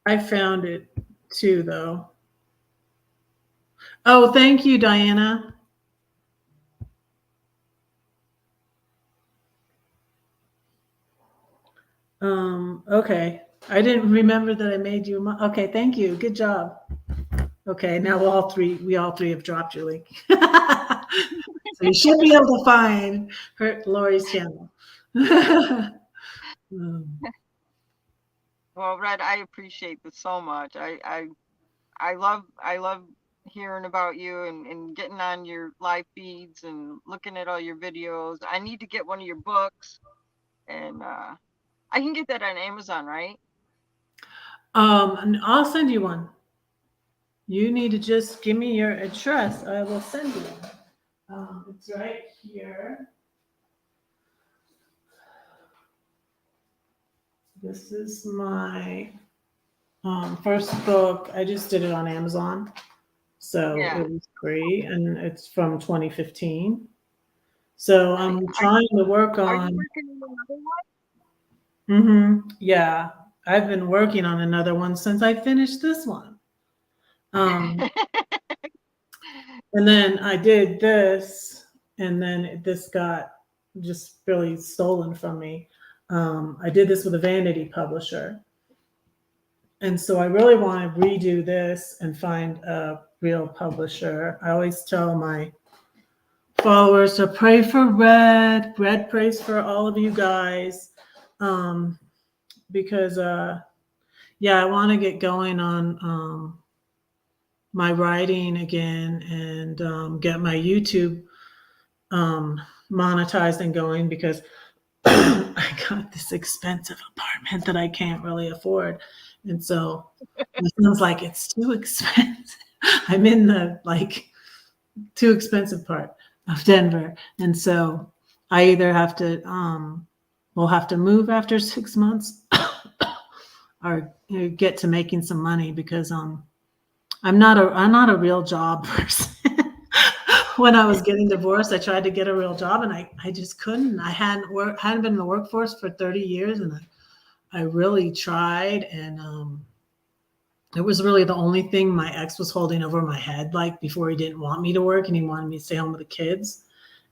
A: I found it too, though. Oh, thank you, Diana. Okay. I didn't remember that I made you. Okay, thank you. Good job. Okay, now we all three have dropped your link. So you should be able to find Lori's channel. Um,
B: Well, Red, I appreciate this so much. I love hearing about you and getting on your live feeds and looking at all your videos. I need to get one of your books, and I can get that on Amazon, right?
A: and I'll send you one. You need to just give me your address. I will send you one. It's right here. This is my first book. I just did it on Amazon. So
B: Yeah.
A: it was free and it's from 2015. So
B: Nice.
A: I'm trying to work
B: Are you
A: on,
B: working on another
A: yeah, I've been working on another one since I finished this one. Um,
B: one?
A: and then I did this, and then this got just really stolen from me. I did this with a vanity publisher. And so I really want to redo this and find a real publisher. I always tell my followers to pray for Red. Red prays for all of you guys. Because yeah, I want to get going on my writing again and get my YouTube monetized and going because I got this expensive apartment that I can't really afford. And so it sounds like it's too expensive. I'm in the too expensive part of Denver. And so I either have to we'll have to move after 6 months or get to making some money because I'm not a real job person. When I was getting divorced, I tried to get a real job and I just couldn't. I hadn't been in the workforce for 30 years and I really tried and it was really the only thing my ex was holding over my head like before he didn't want me to work and he wanted me to stay home with the kids.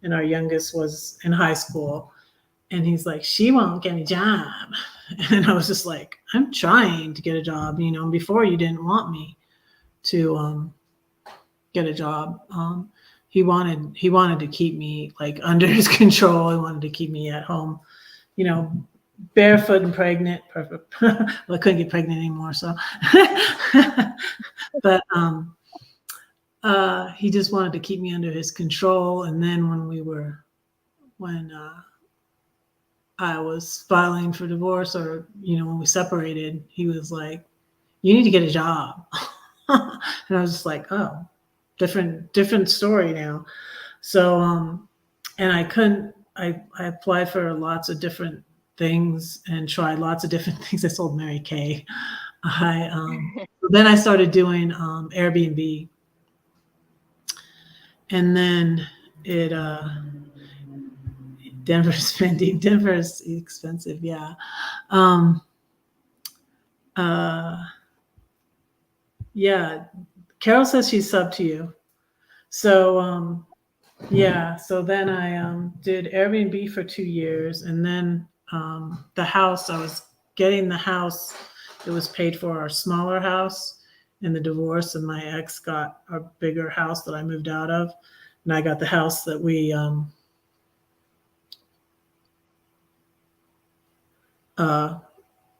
A: And our youngest was in high school and he's like, she won't get a job. And I was just like, I'm trying to get a job, and before you didn't want me to get a job. He wanted to keep me like under his control. He wanted to keep me at home, barefoot and pregnant. Perfect. Well, I couldn't get pregnant anymore, so. But he just wanted to keep me under his control. And then when I was filing for divorce, or when we separated, he was like, "You need to get a job." And I was just like, "Oh, different story now." So and I couldn't. I applied for lots of different things and tried lots of different things. I sold Mary Kay. Then I started doing Airbnb, and then it Denver's expensive, yeah. Yeah, Carol says she subbed to you. So yeah, so then I did Airbnb for 2 years, and then the house, I was getting the house. It was paid for our smaller house in the divorce, and my ex got a bigger house that I moved out of, and I got the house that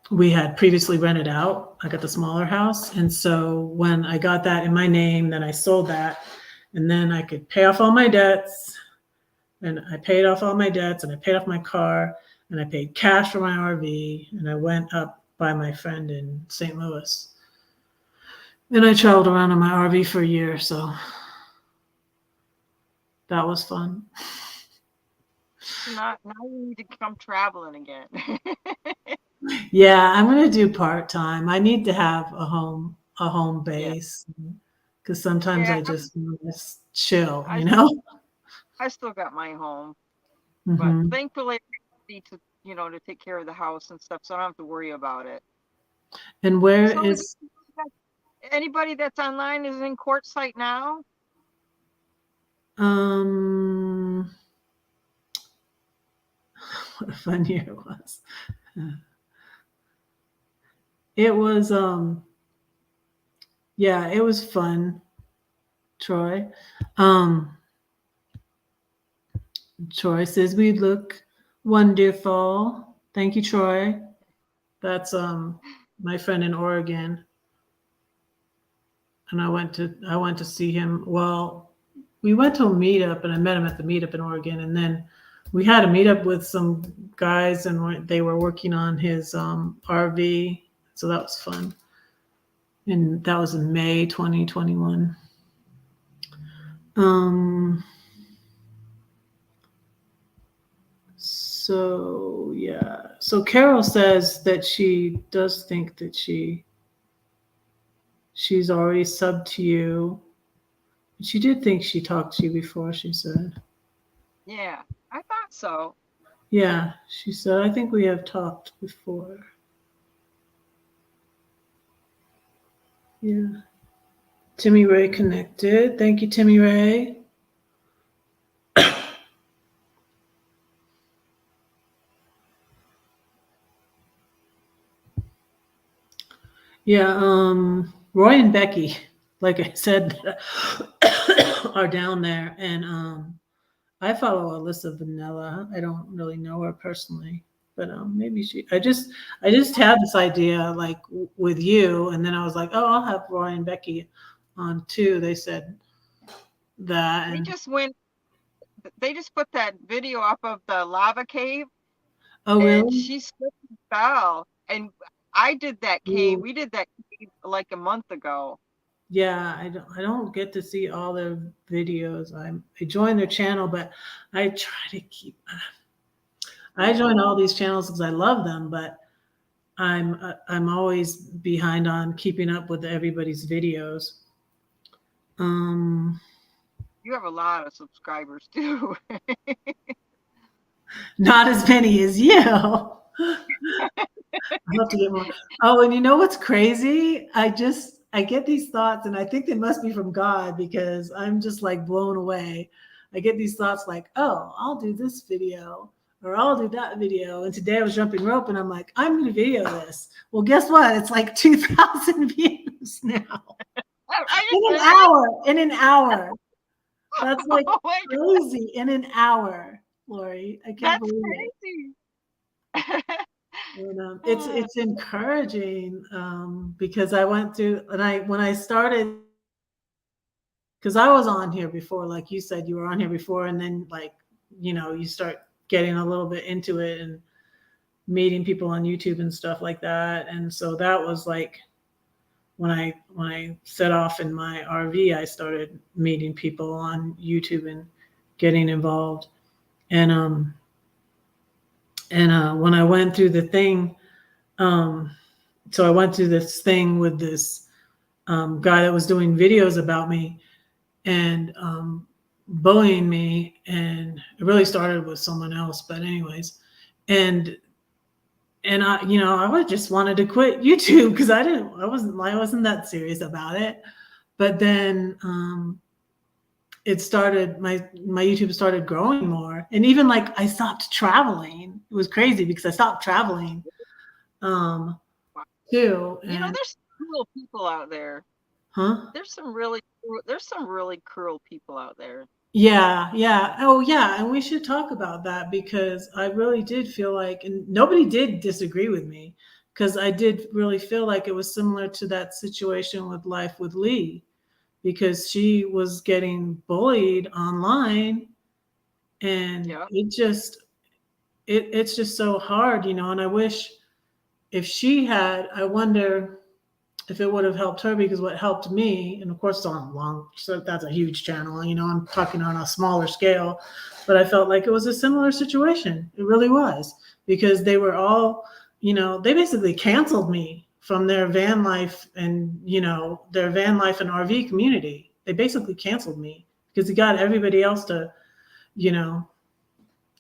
A: we had previously rented out. I got the smaller house, and so when I got that in my name, then I sold that, and then I could pay off all my debts, and I paid off all my debts, and I paid off my car, and I paid cash for my RV, and I went up by my friend in St. Louis. And I traveled around in my RV for a year, so that was fun.
B: Now you need to come traveling again.
A: Yeah, I'm gonna do part-time. I need to have a home
B: Yeah.
A: base, because sometimes
B: Yeah,
A: I just want to chill,
B: I I still got my home, but
A: Hmm.
B: thankfully I need to, to take care of the house and stuff, so I don't have to worry about it.
A: And where
B: So is
A: is
B: anybody that's online is in Quartzsite now?
A: um what a fun year it was. It was yeah, it was fun, Troy. Um Troy says we look wonderful. Thank you, Troy. That's my friend in Oregon. And I went to see him. Well, we went to a meetup, and I met him at the meetup in Oregon, and then we had a meetup with some guys, and they were working on his RV, so that was fun. And that was in May 2021. Um, so yeah. So Carol says that she does think that she's already subbed to you. She did think she talked to you before, she said.
B: Yeah, I thought so.
A: Yeah, she said, I think we have talked before. Yeah. Timmy Ray connected. Thank you, Timmy Ray. Yeah, Roy and Becky, like I said, are down there. And I follow Alyssa Vanilla. I don't really know her personally, but maybe I just had this idea like with you, and then I was like, oh, I'll have Roy and Becky on too. They said that,
B: They
A: and
B: just went. They just put that video up of the lava cave,
A: oh,
B: and
A: really?
B: she slipped and fell. And I did that cave.
A: Ooh.
B: We did that cave like a month ago.
A: Yeah, I don't get to see all their videos. I join their channel, but I try to keep. I join all these channels because I love them, but I'm always behind on keeping up with everybody's videos. Um,
B: You have a lot of subscribers too.
A: Not as many as you. I'll have to get more. Oh, and you know what's crazy? I get these thoughts, and I think they must be from God because I'm just like blown away. I get these thoughts like, oh, I'll do this video or I'll do that video. And today I was jumping rope, and I'm like, I'm going to video this. Well, guess what? It's like 2,000 views now
B: Are you
A: in an
B: serious?
A: hour. In an hour. That's like
B: Oh my God,
A: crazy. In an hour, Lori. I can't
B: that's
A: believe it.
B: crazy.
A: And, it's encouraging because I went through, and when I started, because I was on here before, like you said, you were on here before, and then like you start getting a little bit into it and meeting people on YouTube and stuff like that, and so that was like when I set off in my RV, I started meeting people on YouTube and getting involved, and when I went through the thing. So I went through this thing with this guy that was doing videos about me and bullying me, and it really started with someone else. But anyways, and I just wanted to quit YouTube because I wasn't that serious about it. But then it started my YouTube started growing more, and even like I stopped traveling. It was crazy because I stopped traveling um, too, and
B: There's cruel people out there.
A: huh.
B: There's some really cruel people out there.
A: Yeah, yeah. Oh, yeah. And we should talk about that because I really did feel like, and nobody did disagree with me because I did really feel like it was similar to that situation with Life with Lee because she was getting bullied online And
B: Yeah.
A: it's just so hard, and I wish if she had, I wonder if it would have helped her, because what helped me, and of course it's on long, so that's a huge channel, I'm talking on a smaller scale, but I felt like it was a similar situation. It really was, because they were all, they basically canceled me from their van life and, their van life and RV community. They basically canceled me because it got everybody else to, you know,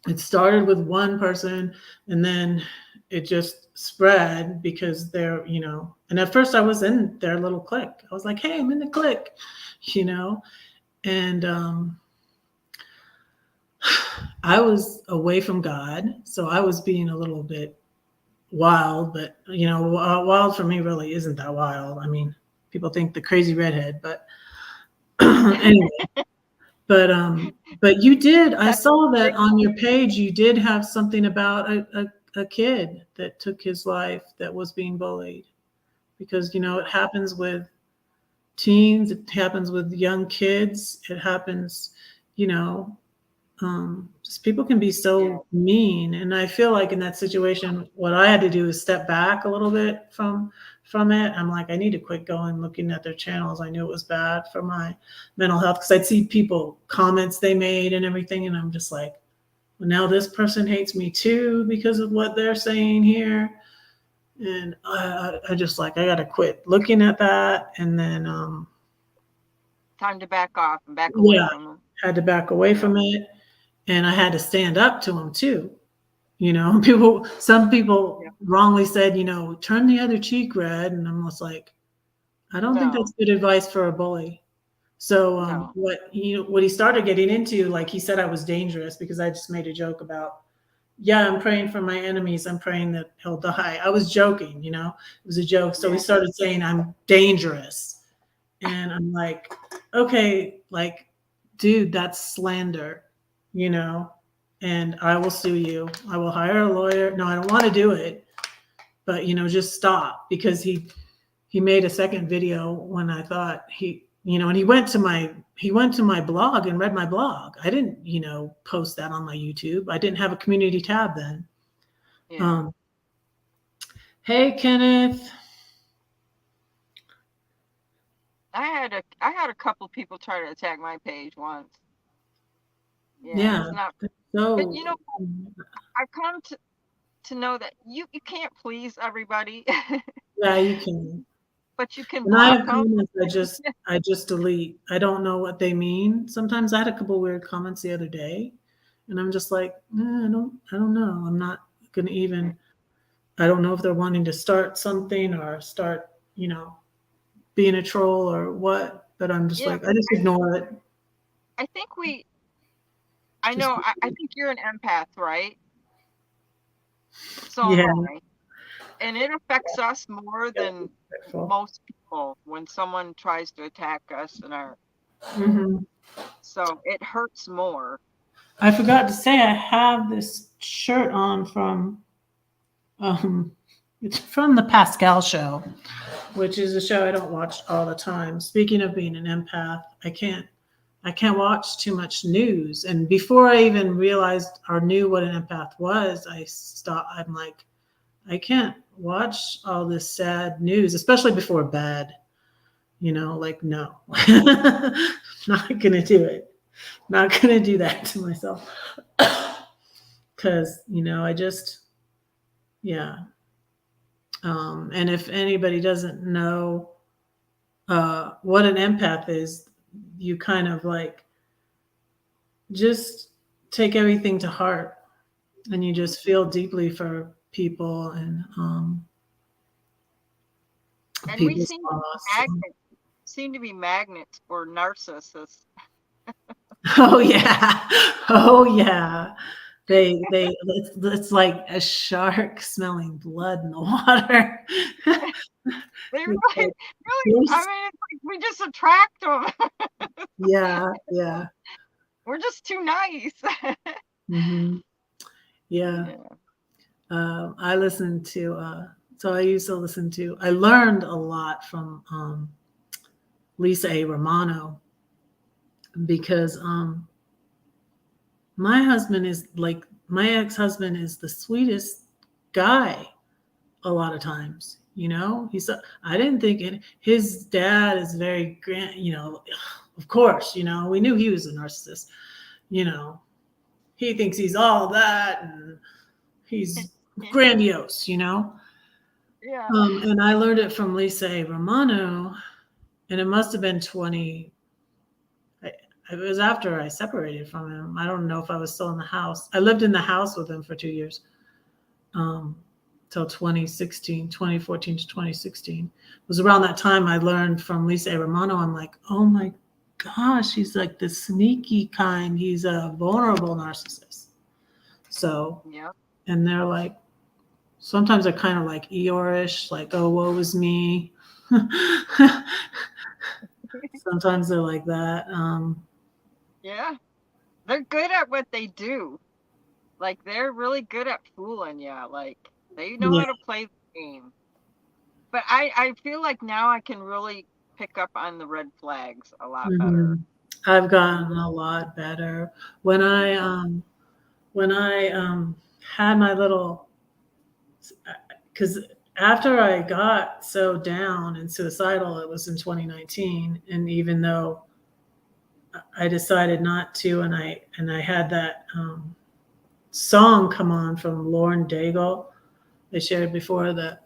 A: it started with one person and then it just spread because and at first I was in their little clique. I was like, hey, I'm in the clique, and I was away from God. So I was being a little bit wild, but wild for me really isn't that wild. I mean, people think the crazy redhead, but anyway, but you did, I
B: That's
A: saw that on your page, you did have something about a kid that took his life that was being bullied, because it happens with teens, it happens with young kids, it happens, you know just people can be
B: yeah.
A: so mean. And I feel like in that situation, what I had to do is step back a little bit from it. I'm like, I need to quit going looking at their channels. I knew it was bad for my mental health, because I'd see people comments they made and everything, and I'm just like, well, now this person hates me too because of what they're saying here. And I just like, I gotta quit looking at that. And then
B: Time to back off and back away
A: yeah,
B: from them.
A: had to back away
B: Yeah.
A: from it. And I had to stand up to them too. Some
B: Yeah.
A: people wrongly said, turn the other cheek red. And I'm just like, I don't think
B: No.
A: that's good advice for a bully. So
B: No.
A: what he started getting into, like he said I was dangerous because I just made a joke about, yeah, I'm praying for my enemies. I'm praying that he'll die. I was joking, it was a joke. So he
B: Yeah.
A: started saying I'm dangerous. And I'm like, okay, like, dude, that's slander, and I will sue you. I will hire a lawyer. No, I don't want to do it, but just stop, because he made a second video when I thought and he went to my blog and read my blog. I didn't, post that on my YouTube. I didn't have a community tab then.
B: Yeah.
A: Hey, Kenneth.
B: I had a couple people try to attack my page once. Yeah,
A: Yeah.
B: it's not. But
A: So
B: I've come to know that you can't please everybody,
A: yeah, you can.
B: but you can
A: And I
B: block
A: have
B: them.
A: comments I just delete. I don't know what they mean. Sometimes I had a couple weird comments the other day, and I'm just like, I don't know. I'm not gonna even. I don't know if they're wanting to start something or start, being a troll or what. But I'm just
B: Yeah,
A: like, I just ignore it.
B: I think I
A: Just
B: know. I think you're an empath, right? So am
A: yeah.
B: I, and it affects us more than most people when someone tries to attack us and our.
A: hmm
B: So it hurts more.
A: I forgot to say I have this shirt on from um, it's from the Pascal show, which is a show I don't watch all the time. Speaking of being an empath, I can't watch too much news. And before I even realized or knew what an empath was, I'm like, I can't watch all this sad news, especially before bed. Like, no. Not gonna do it. Not gonna do that to myself. Cause I just, yeah. And if anybody doesn't know what an empath is, you kind of like just take everything to heart, and you just feel deeply for people and
B: And we
A: people's loss.
B: seem to be magnets for narcissists.
A: Oh yeah, oh yeah. It's like a shark smelling blood in the water.
B: They
A: It's
B: really,
A: like,
B: really. I mean, it's like we just attract them.
A: yeah, yeah.
B: We're just too nice.
A: hmm Yeah.
B: Yeah.
A: I listened to, so I used to listen to, I learned a lot from Lisa A. Romano, because my husband is like, my ex-husband is the sweetest guy a lot of times, you know. I didn't think it. His dad is very grand, you know. Of course, you know, we knew he was a narcissist, you know. He thinks he's all that and he's grandiose, you know.
B: Yeah.
A: And I learned it from Lisa Romano, and it must have been 20. It was after I separated from him. I don't know if I was still in the house. I lived in the house with him for 2 years, till 2016, 2014 to 2016. It was around that time I learned from Lisa Romano. I'm like, oh my gosh, he's like the sneaky kind. He's a vulnerable narcissist. So,
B: Yeah.
A: and they're like, sometimes they're kind of like Eeyore-ish, like, oh, woe is me. Sometimes they're like that.
B: Yeah. They're good at what they do. Like, they're really good at fooling you. Like, they know
A: Yeah.
B: how to play the game. But I feel like now I can really pick up on the red flags a lot better.
A: I've gotten a lot better. When I had my little, because after I got so down and suicidal, it was in 2019, and even though I decided not to, and I had that song come on from Lauren Daigle. I shared before that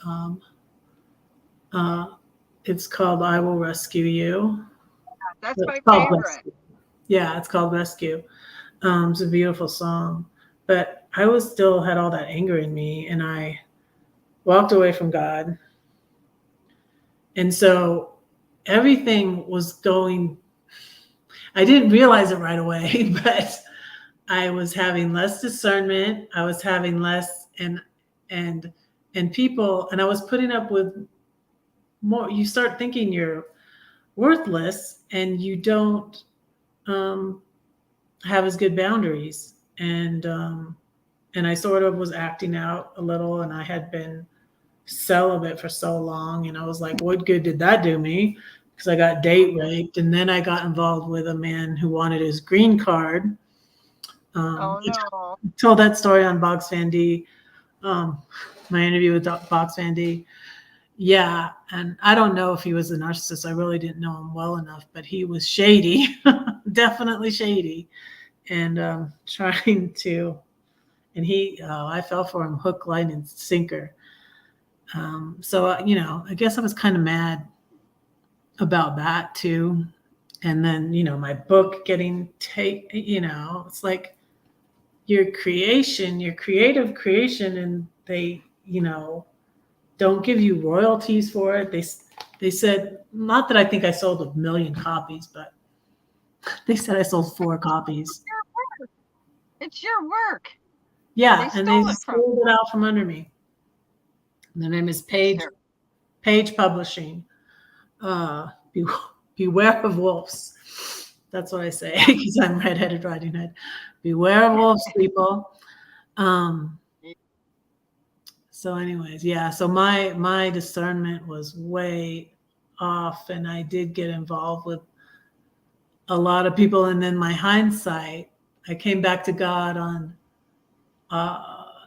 A: it's called "I Will Rescue You."
B: That's
A: It's
B: my
A: called
B: favorite.
A: Rescue. Yeah, it's called Rescue. It's a beautiful song, but I was still had all that anger in me, and I walked away from God, and so everything was going. I didn't realize it right away, but I was having less discernment. I was having less and and people, and I was putting up with more. You start thinking you're worthless, and you don't have as good boundaries, and I sort of was acting out a little, and I had been celibate for so long, and I was like, what good did that do me? Because I got date raped, and then I got involved with a man who wanted his green card.
B: Oh
A: I
B: no.
A: told that story on Box Van D, my interview with Box Van D. Yeah, and I don't know if he was a narcissist. I really didn't know him well enough, but he was shady, definitely shady, and trying to. And I fell for him hook, line, and sinker. So you know, I guess I was kind of mad about that too. And then you know, my book getting you know, it's like your creation, your creative creation, and they, you know, don't give you royalties for it. They said, not that I think I sold 1,000,000 copies, but they said I sold 4 copies.
B: It's your work.
A: Yeah,
B: They
A: and they
B: stole it from
A: sold it out from under me. The name is Page Publishing. Uh, be, beware of wolves. That's what I say because I'm redheaded riding hood. Beware of wolves, people. So, anyways, yeah. So my discernment was way off, and I did get involved with a lot of people. And then my hindsight, I came back to God on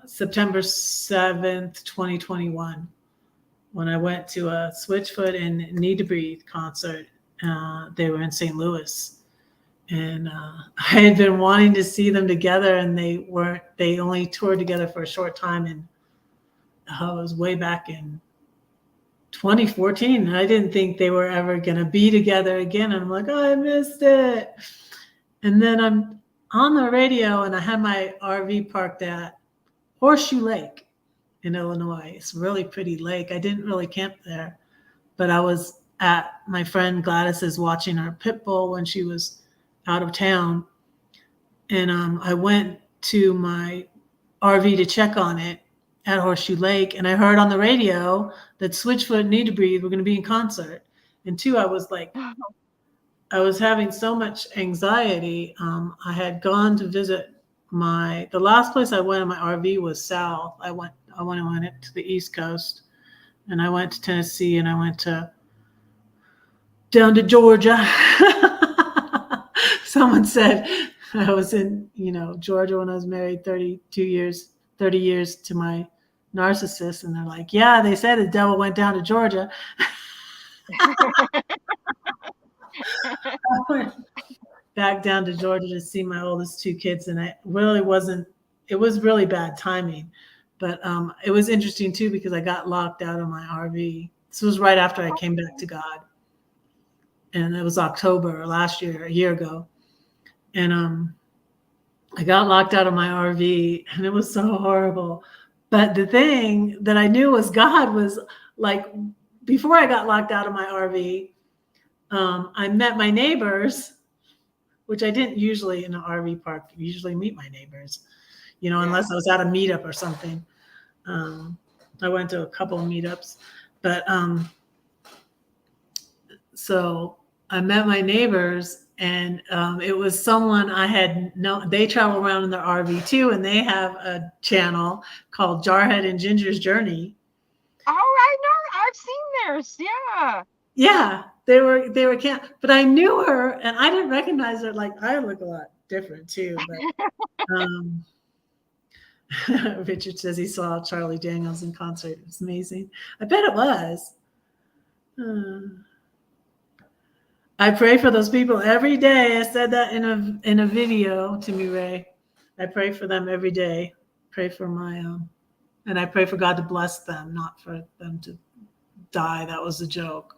A: September 7th, 2021, when I went to a Switchfoot and Need to Breathe concert. They were in St. Louis. And I had been wanting to see them together, and they only toured together for a short time. And it was way back in 2014. And I didn't think they were ever going to be together again. And I'm like, oh, I missed it. And then I'm on the radio, and I had my RV parked at Horseshoe Lake in Illinois. It's a really pretty lake. I didn't really camp there, but I was at my friend Gladys's watching her pit bull when she was out of town. And I went to my RV to check on it at Horseshoe Lake, and I heard on the radio that Switchfoot and Need to Breathe were going to be in concert. And two, I was like, I was having so much anxiety. I had gone to visit the last place I went in my RV was south. I went to the East Coast, and I went to Tennessee, and I went down to Georgia. Someone said, I was in, Georgia when I was married 30 years to my narcissist. And they're like, yeah, they said the devil went down to Georgia. I went back down to Georgia to see my oldest two kids. And it was really bad timing. But it was interesting too, because I got locked out of my RV. This was right after I came back to God. And it was October last year, a year ago. And I got locked out of my RV, and it was so horrible. But the thing that I knew was God was like, before I got locked out of my RV, I met my neighbors, which I didn't usually in an RV park, usually meet my neighbors, unless I was at a meetup or something. I went to a couple of meetups, but so I met my neighbors, and it was someone I had known. They travel around in their RV too, and they have a channel called Jarhead and Ginger's Journey.
B: Oh, I know. I've seen theirs. Yeah.
A: Yeah, they were but I knew her, and I didn't recognize her. Like, I look a lot different too. But Richard says he saw Charlie Daniels in concert. It was amazing. I bet it was. I pray for those people every day. I said that in a video to me, Ray. I pray for them every day. Pray for my and I pray for God to bless them, not for them to die. That was a joke.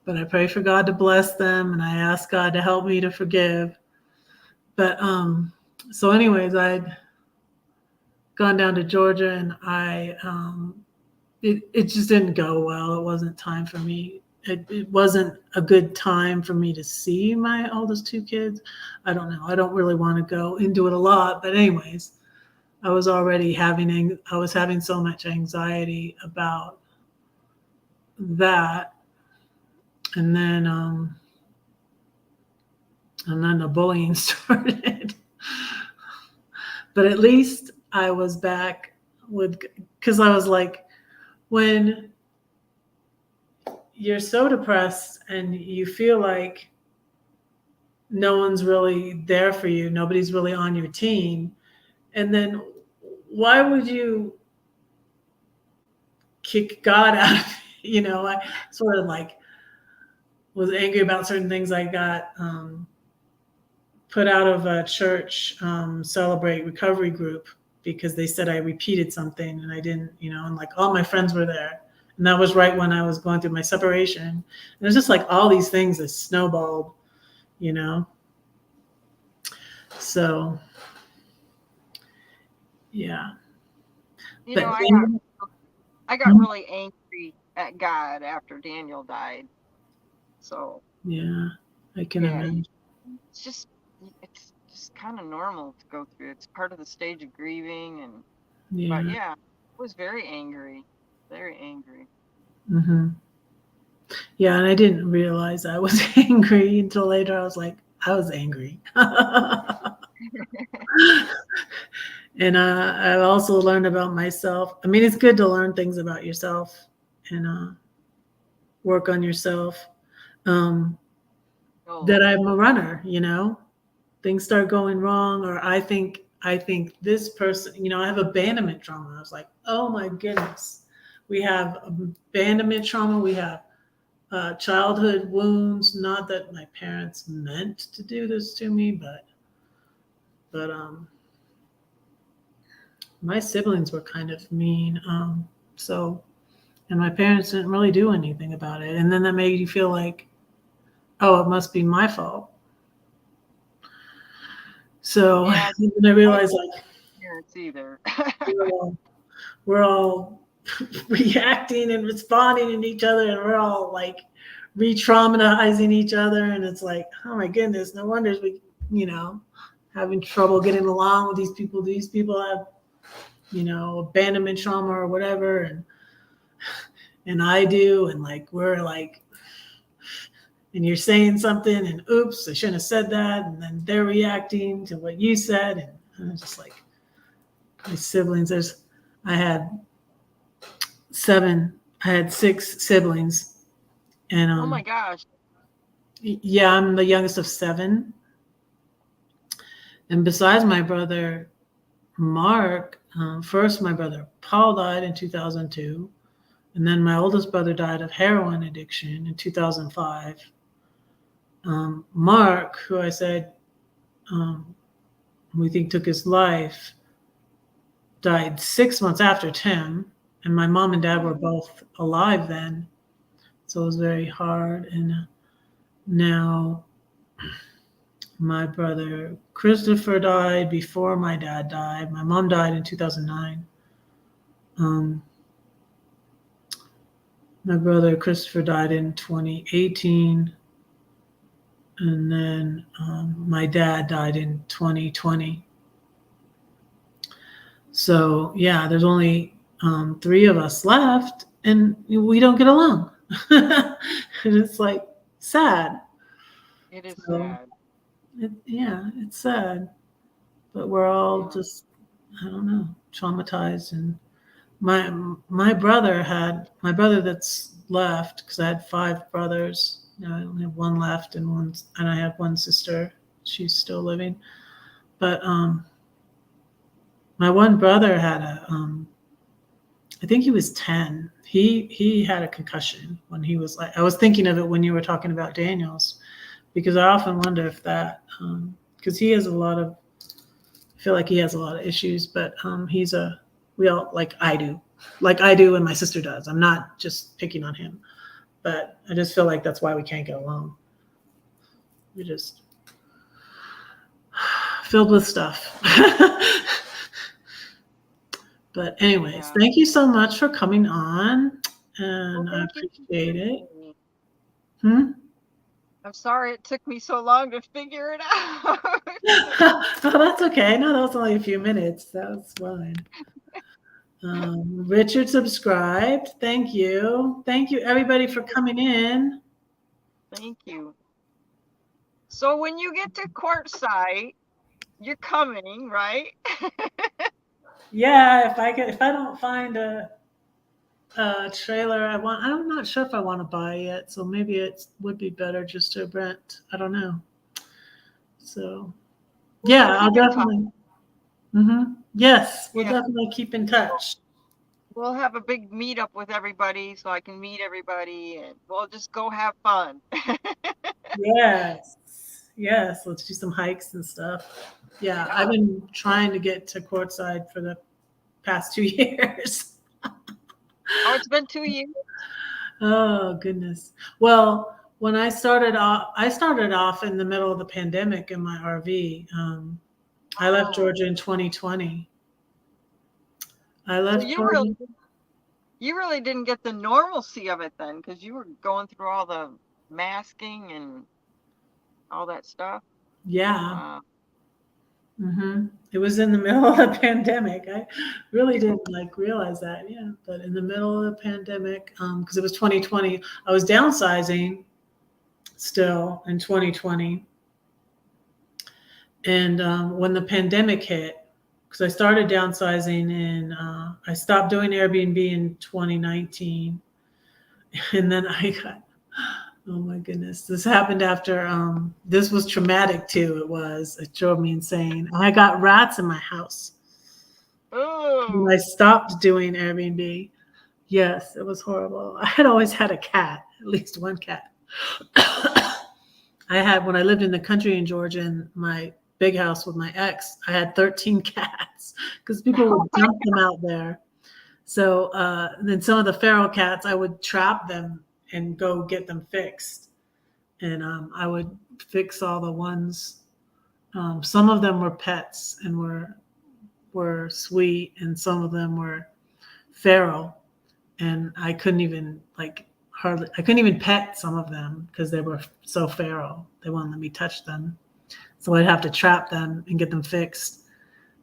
A: But I pray for God to bless them, and I ask God to help me to forgive. But so anyways, I'd gone down to Georgia, and it just didn't go well. It wasn't time for me. It wasn't a good time for me to see my oldest two kids. I don't know. I don't really want to go into it a lot, but anyways, I was having so much anxiety about that. And then the bullying started. But at least I was back because I was like, when you're so depressed and you feel like no one's really there for you, nobody's really on your team, and then why would you kick God out of it? I sort of like was angry about certain things. I got put out of a church Celebrate Recovery group because they said I repeated something, and I didn't, and like all my friends were there. And that was right when I was going through my separation. And it was just like all these things that snowballed, So, yeah.
B: I got really angry at God after Daniel died. So. Yeah,
A: I can imagine.
B: It's just kind of normal to go through. It's part of the stage of grieving, and but I was very angry. Very angry.
A: Mm-hmm. Yeah, and I didn't realize I was angry until later. I was like, I was angry. And I also learned about myself. I mean, it's good to learn things about yourself and work on yourself. That I'm a runner, things start going wrong, or I think this person, I have abandonment trauma. I was like, oh my goodness. We have abandonment trauma. We have childhood wounds. Not that my parents meant to do this to me, but my siblings were kind of mean. And my parents didn't really do anything about it. And then that made you feel like, oh, it must be my fault. So I realized, like,
B: parents either.
A: we're all reacting and responding to each other, and we're all like re-traumatizing each other. And it's like, oh my goodness, no wonder we, having trouble getting along with these people. These people have, abandonment trauma or whatever, and I do, and like we're like, and you're saying something, and oops, I shouldn't have said that, and then they're reacting to what you said, and I'm just like, my siblings. I had 6 siblings, and
B: oh my gosh.
A: Yeah, I'm the youngest of 7. And besides my brother Mark, first my brother Paul died in 2002, and then my oldest brother died of heroin addiction in 2005. Mark, who I said we think took his life, died 6 months after Tim, and my mom and dad were both alive then, so it was very hard. And now my brother Christopher died before my dad died. My mom died in 2009. My brother Christopher died in 2018, and then my dad died in 2020. So yeah, there's only 3 of us left, and we don't get along. And it's like sad.
B: It is
A: So,
B: sad.
A: yeah, it's sad, but we're all
B: Yeah.
A: just, I don't know, traumatized. And my brother that's left, because I had 5 brothers. I only have one left, and I have one sister. She's still living. But my one brother had I think he was 10. He had a concussion when he was like, I was thinking of it when you were talking about Daniels, because I often wonder if that, because he has I feel like he has a lot of issues, but we all, like I do, and my sister does. I'm not just picking on him, but I just feel like that's why we can't get along. We're just filled with stuff. But anyways,
B: Yeah.
A: thank you so much for coming on, and
B: Well,
A: I
B: thank you for
A: appreciate it.
B: having me.
A: Hmm?
B: I'm sorry it took me so long to figure it out.
A: Oh, that's okay. No, that was only a few minutes. That was fine. Richard subscribed. Thank you. Thank you, everybody, for coming in.
B: Thank you. So when you get to Quartzsite, you're coming, right?
A: Yeah, if I don't find a trailer I'm not sure if I want to buy yet. So maybe it would be better just to rent. I don't know. So yeah, I'll
B: Keep in touch.
A: definitely. Yes, we'll
B: Yeah.
A: definitely keep in touch.
B: We'll have a big meetup with everybody so I can meet everybody and we'll just go have fun.
A: Yes. Yes. Let's do some hikes and stuff. Yeah.
B: Yeah.
A: I've been trying to get to Quartzside for the past 2 years.
B: Oh, it's been 2 years?
A: Oh, goodness. Well, when I started off in the middle of the pandemic in my RV. I left
B: Oh.
A: Georgia in 2020. I
B: So
A: left Georgia.
B: you really didn't get the normalcy of it then, because you were going through all the masking and all that stuff.
A: Yeah.
B: Wow.
A: It was in the middle of the pandemic. I really didn't realize that. Yeah. But in the middle of the pandemic, because it was 2020, I was downsizing still in 2020. And when the pandemic hit, because I started downsizing I stopped doing Airbnb in 2019. And then I got, oh my goodness, this happened after, this was traumatic too. It drove me insane. I got rats in my house. When
B: Oh.
A: I stopped doing Airbnb. Yes, it was horrible. I had always had a cat, at least one cat. When I lived in the country in Georgia in my big house with my ex, I had 13 cats because people would dump them out there. So then some of the feral cats, I would trap them and go get them fixed. And I would fix all the ones. Some of them were pets and were sweet, and some of them were feral. And I couldn't even I couldn't even pet some of them because they were so feral. They wouldn't let me touch them. So I'd have to trap them and get them fixed.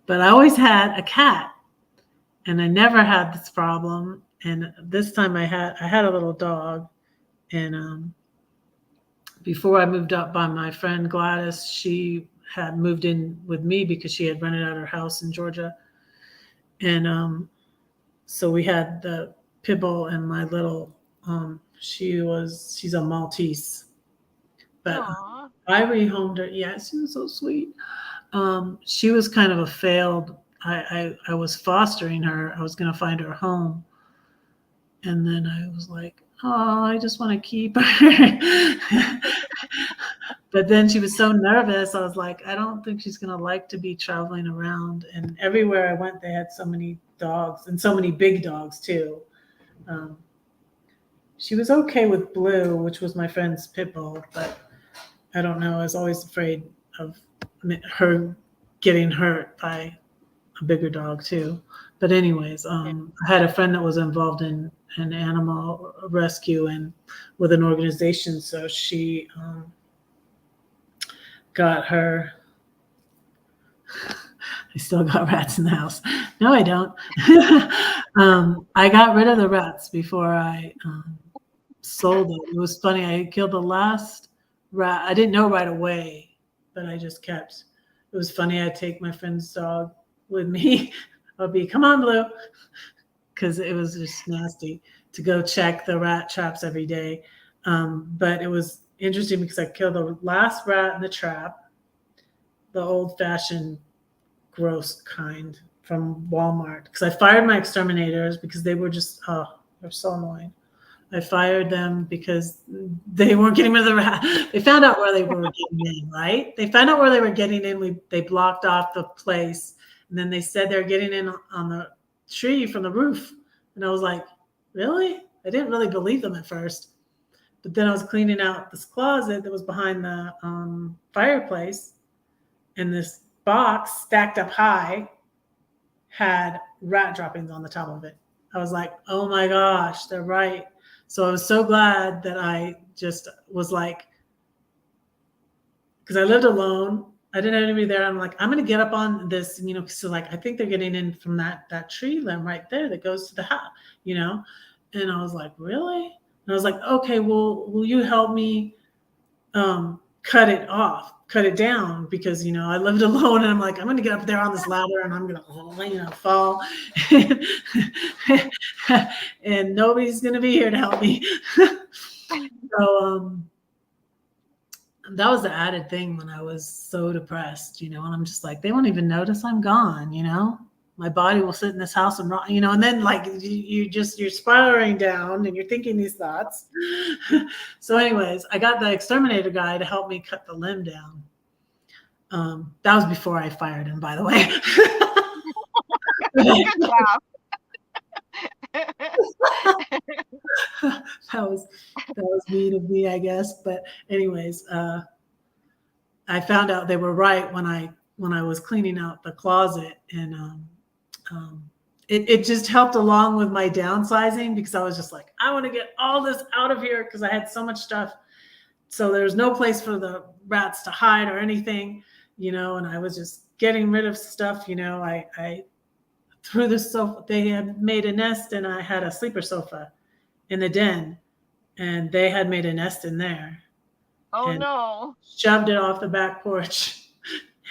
A: But I always had a cat, and I never had this problem. And this time I had a little dog, and before I moved up by my friend Gladys, she had moved in with me because she had rented out her house in Georgia. And so we had the pit bull and my little she's a Maltese, but
B: Aw.
A: I rehomed her. Yeah, she was so sweet. She was kind of a failed. I was fostering her. I was going to find her a home, and then I was like, oh, I just want to keep her. But then she was so nervous. I was like, I don't think she's going to like to be traveling around. And everywhere I went, they had so many dogs and so many big dogs too. Um, she was okay with Blue, which was my friend's pit bull, but I don't know. I was always afraid of her getting hurt by a bigger dog too. But anyways, I had a friend that was involved in an animal rescue and with an organization, so she got her. I still got rats in the house. No, I don't. I got rid of the rats before I sold it. It was funny. I killed the last rat. I didn't know right away, but I just kept. It was funny. I'd take my friend's dog with me. I'd be, come on, Blue, because it was just nasty to go check the rat traps every day. But it was interesting because I killed the last rat in the trap, the old-fashioned gross kind from Walmart, because I fired my exterminators because they were just, they're so annoying. I fired them because they weren't getting rid of the rat. They found out where they were getting in, right? They found out where they were getting in. They blocked off the place, and then they said they're getting in on the tree from the roof. And I was like, really? I didn't really believe them at first. But then I was cleaning out this closet that was behind the fireplace, and this box stacked up high had rat droppings on the top of it. I was like, oh my gosh, they're right. So I was so glad that I just was like, because I lived alone. I didn't have anybody there. I'm like, I'm going to get up on this, so like, I think they're getting in from that tree limb right there that goes to the house, And I was like, really? And I was like, okay, well, will you help me cut it down, because I lived alone, and I'm like, I'm going to get up there on this ladder and I'm going to fall and nobody's going to be here to help me. So that was the added thing when I was so depressed, and I'm just like, they won't even notice I'm gone, my body will sit in this house and rot, and then like you're spiraling down and you're thinking these thoughts. So anyways, I got the exterminator guy to help me cut the limb down. That was before I fired him, by the way.
B: Good job.
A: that was mean of me, I guess. But anyways, I found out they were right when I was cleaning out the closet, and it just helped along with my downsizing, because I was just like, I want to get all this out of here because I had so much stuff. So there's no place for the rats to hide or anything, and I was just getting rid of stuff. I threw the sofa. They had made a nest, and I had a sleeper sofa in the den, and they had made a nest in there.
B: Oh no.
A: Shoved it off the back porch.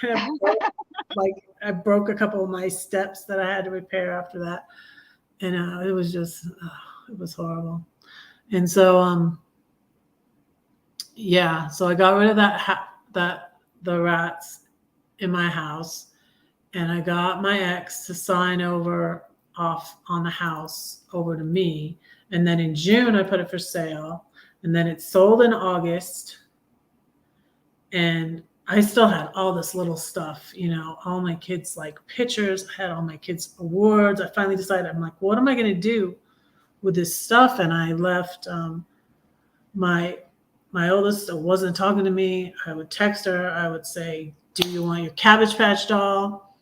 A: And I broke a couple of my steps that I had to repair after that. And it was just, it was horrible. And so, yeah, so I got rid of the rats in my house, and I got my ex to sign off on the house over to me. And then in June, I put it for sale, and then it sold in August. And I still had all this little stuff, all my kids' like pictures. I had all my kids' awards. I finally decided, I'm like, what am I going to do with this stuff? And I left my oldest wasn't talking to me. I would text her. I would say, do you want your Cabbage Patch doll?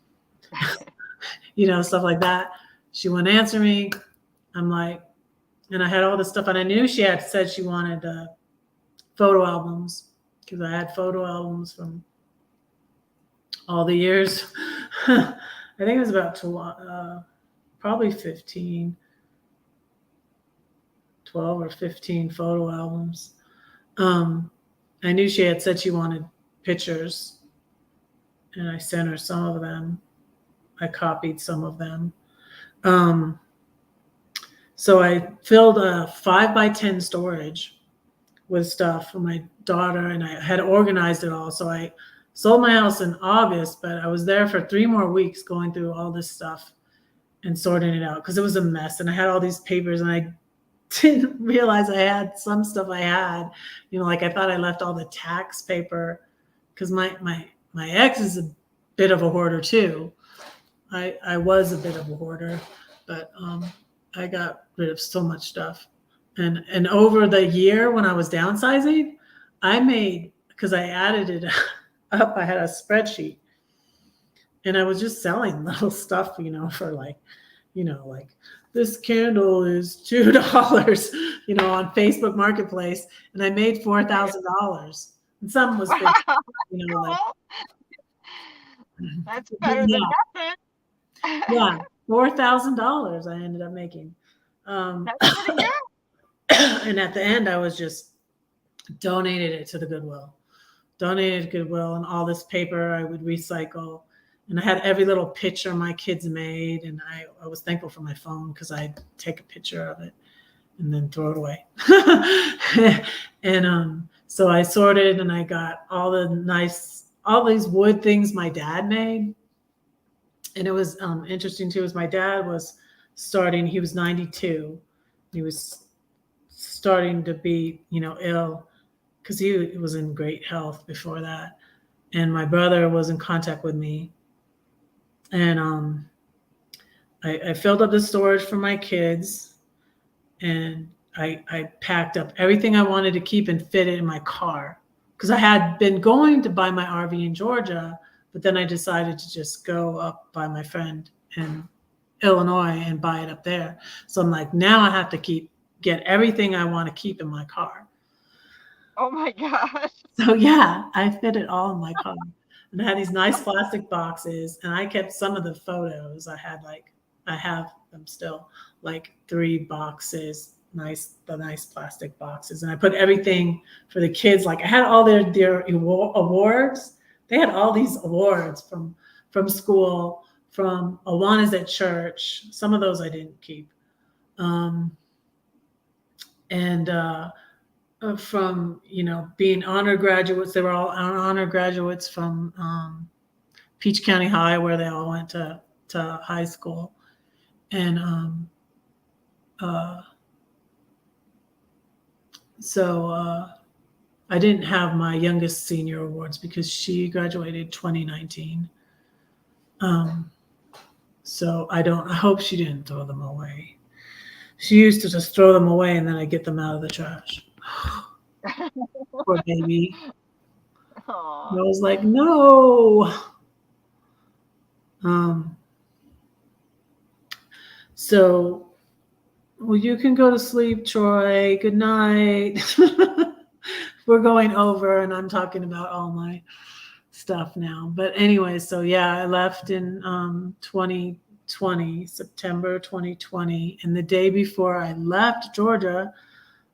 A: Stuff like that. She wouldn't answer me. I'm like, and I had all this stuff, and I knew she had said she wanted photo albums, because I had photo albums from all the years. I think it was about probably 12 or 15 photo albums. I knew she had said she wanted pictures, and I sent her some of them. I copied some of them. So I filled a 5x10 storage with stuff for my daughter, and I had organized it all. So I sold my house in August, but I was there for 3 more weeks going through all this stuff and sorting it out because it was a mess. And I had all these papers and I didn't realize I had some stuff I had, like I thought I left all the tax paper because my ex is a bit of a hoarder too. I was a bit of a hoarder, but I got rid of so much stuff. And over the year when I was downsizing, I made, because I added it up, I had a spreadsheet and I was just selling little stuff, for like this candle is $2, on Facebook Marketplace, and I made $4,000. And some was big, like
B: that's better than nothing.
A: yeah, $4,000 I ended up making.
B: That's pretty good.
A: And at the end, I was just donated it to the Goodwill. Donated to Goodwill, and all this paper I would recycle. And I had every little picture my kids made, and I was thankful for my phone because I'd take a picture of it and then throw it away. And so I sorted, and I got all these wood things my dad made. And it was interesting too, is my dad was starting, he was 92. He was starting to be, ill because he was in great health before that. And my brother was in contact with me. And I filled up the storage for my kids, and I packed up everything I wanted to keep and fit it in my car because I had been going to buy my RV in Georgia, but then I decided to just go up by my friend in Illinois and buy it up there. So I'm like, now I have to get everything I want to keep in my car.
B: Oh my gosh.
A: So yeah, I fit it all in my car. And I had these nice plastic boxes, and I kept some of the photos. I have them still, like 3 boxes, the nice plastic boxes. And I put everything for the kids. Like I had all their awards. They had all these awards from school, from Awana's at church. Some of those I didn't keep. From being honor graduates, they were all honor graduates from Peach County High, where they all went to high school. And so I didn't have my youngest senior awards because she graduated 2019. So I hope she didn't throw them away. She used to just throw them away and then I get them out of the trash. Poor baby. I was like, no. So, well, you can go to sleep, Troy. Good night. We're going over, and I'm talking about all my stuff now. But anyway, so yeah, I left in 2020, September 2020. And the day before I left Georgia,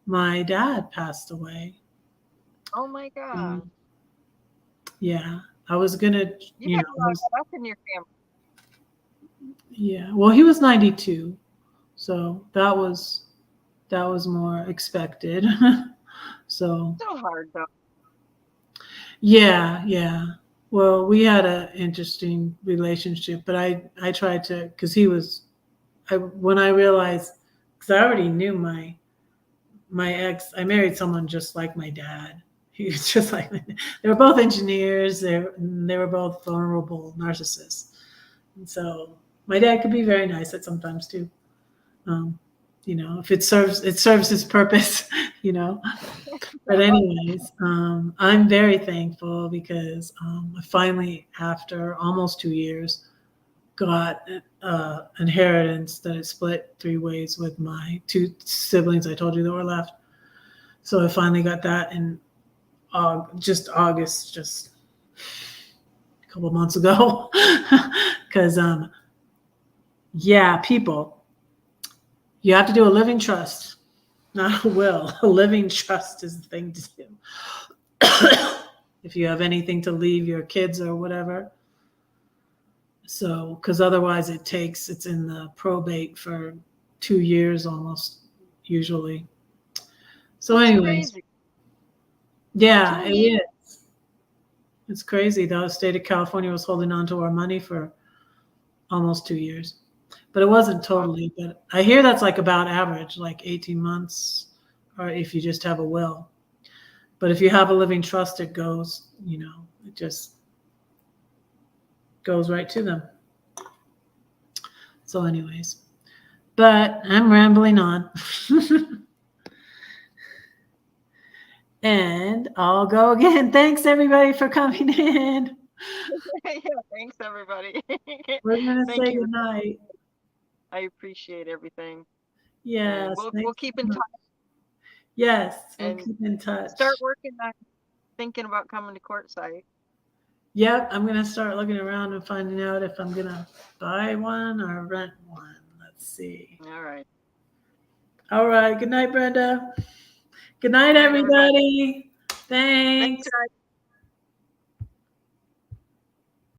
A: my dad passed away.
B: Oh my God.
A: Yeah, I was gonna,
B: you have a lot of stuff in your family.
A: Yeah, well, he was 92, so that was more expected. So
B: So hard though.
A: Yeah. Well, we had an interesting relationship, but I tried to, because when I realized, because I already knew my ex, I married someone just like my dad. He was just like, they were both engineers. They were both vulnerable narcissists. And so my dad could be very nice at sometimes too. If it serves its purpose, But anyways, I'm very thankful because I finally, after almost 2 years, got inheritance that it split 3 ways with my 2 siblings I told you that were left. So I finally got that in August, just a couple months ago. Because, people, you have to do a living trust, not a will. A living trust is the thing to do. If you have anything to leave your kids or whatever. So, because otherwise it's in the probate for 2 years almost, usually. So anyways, yeah, it is. It's crazy. The state of California was holding on to our money for almost 2 years, but it wasn't totally. But I hear that's like about average, like 18 months, or if you just have a will. But if you have a living trust, it goes, it just goes right to them. So, anyways, but I'm rambling on. And I'll go again. Thanks everybody for coming in.
B: Yeah, thanks everybody.
A: We're gonna
B: Thank
A: say
B: you.
A: goodnight.
B: I appreciate everything.
A: Yes.
B: We'll keep in touch.
A: Yes, we'll
B: And
A: keep in touch.
B: start working on thinking about coming to Quartzsite.
A: Yep, I'm gonna start looking around and finding out if I'm gonna buy one or rent one. Let's see.
B: All right.
A: All right. Good night, Brenda. Good night,
B: Good night, everybody.
A: everybody. Thanks.
B: Thanks, guys.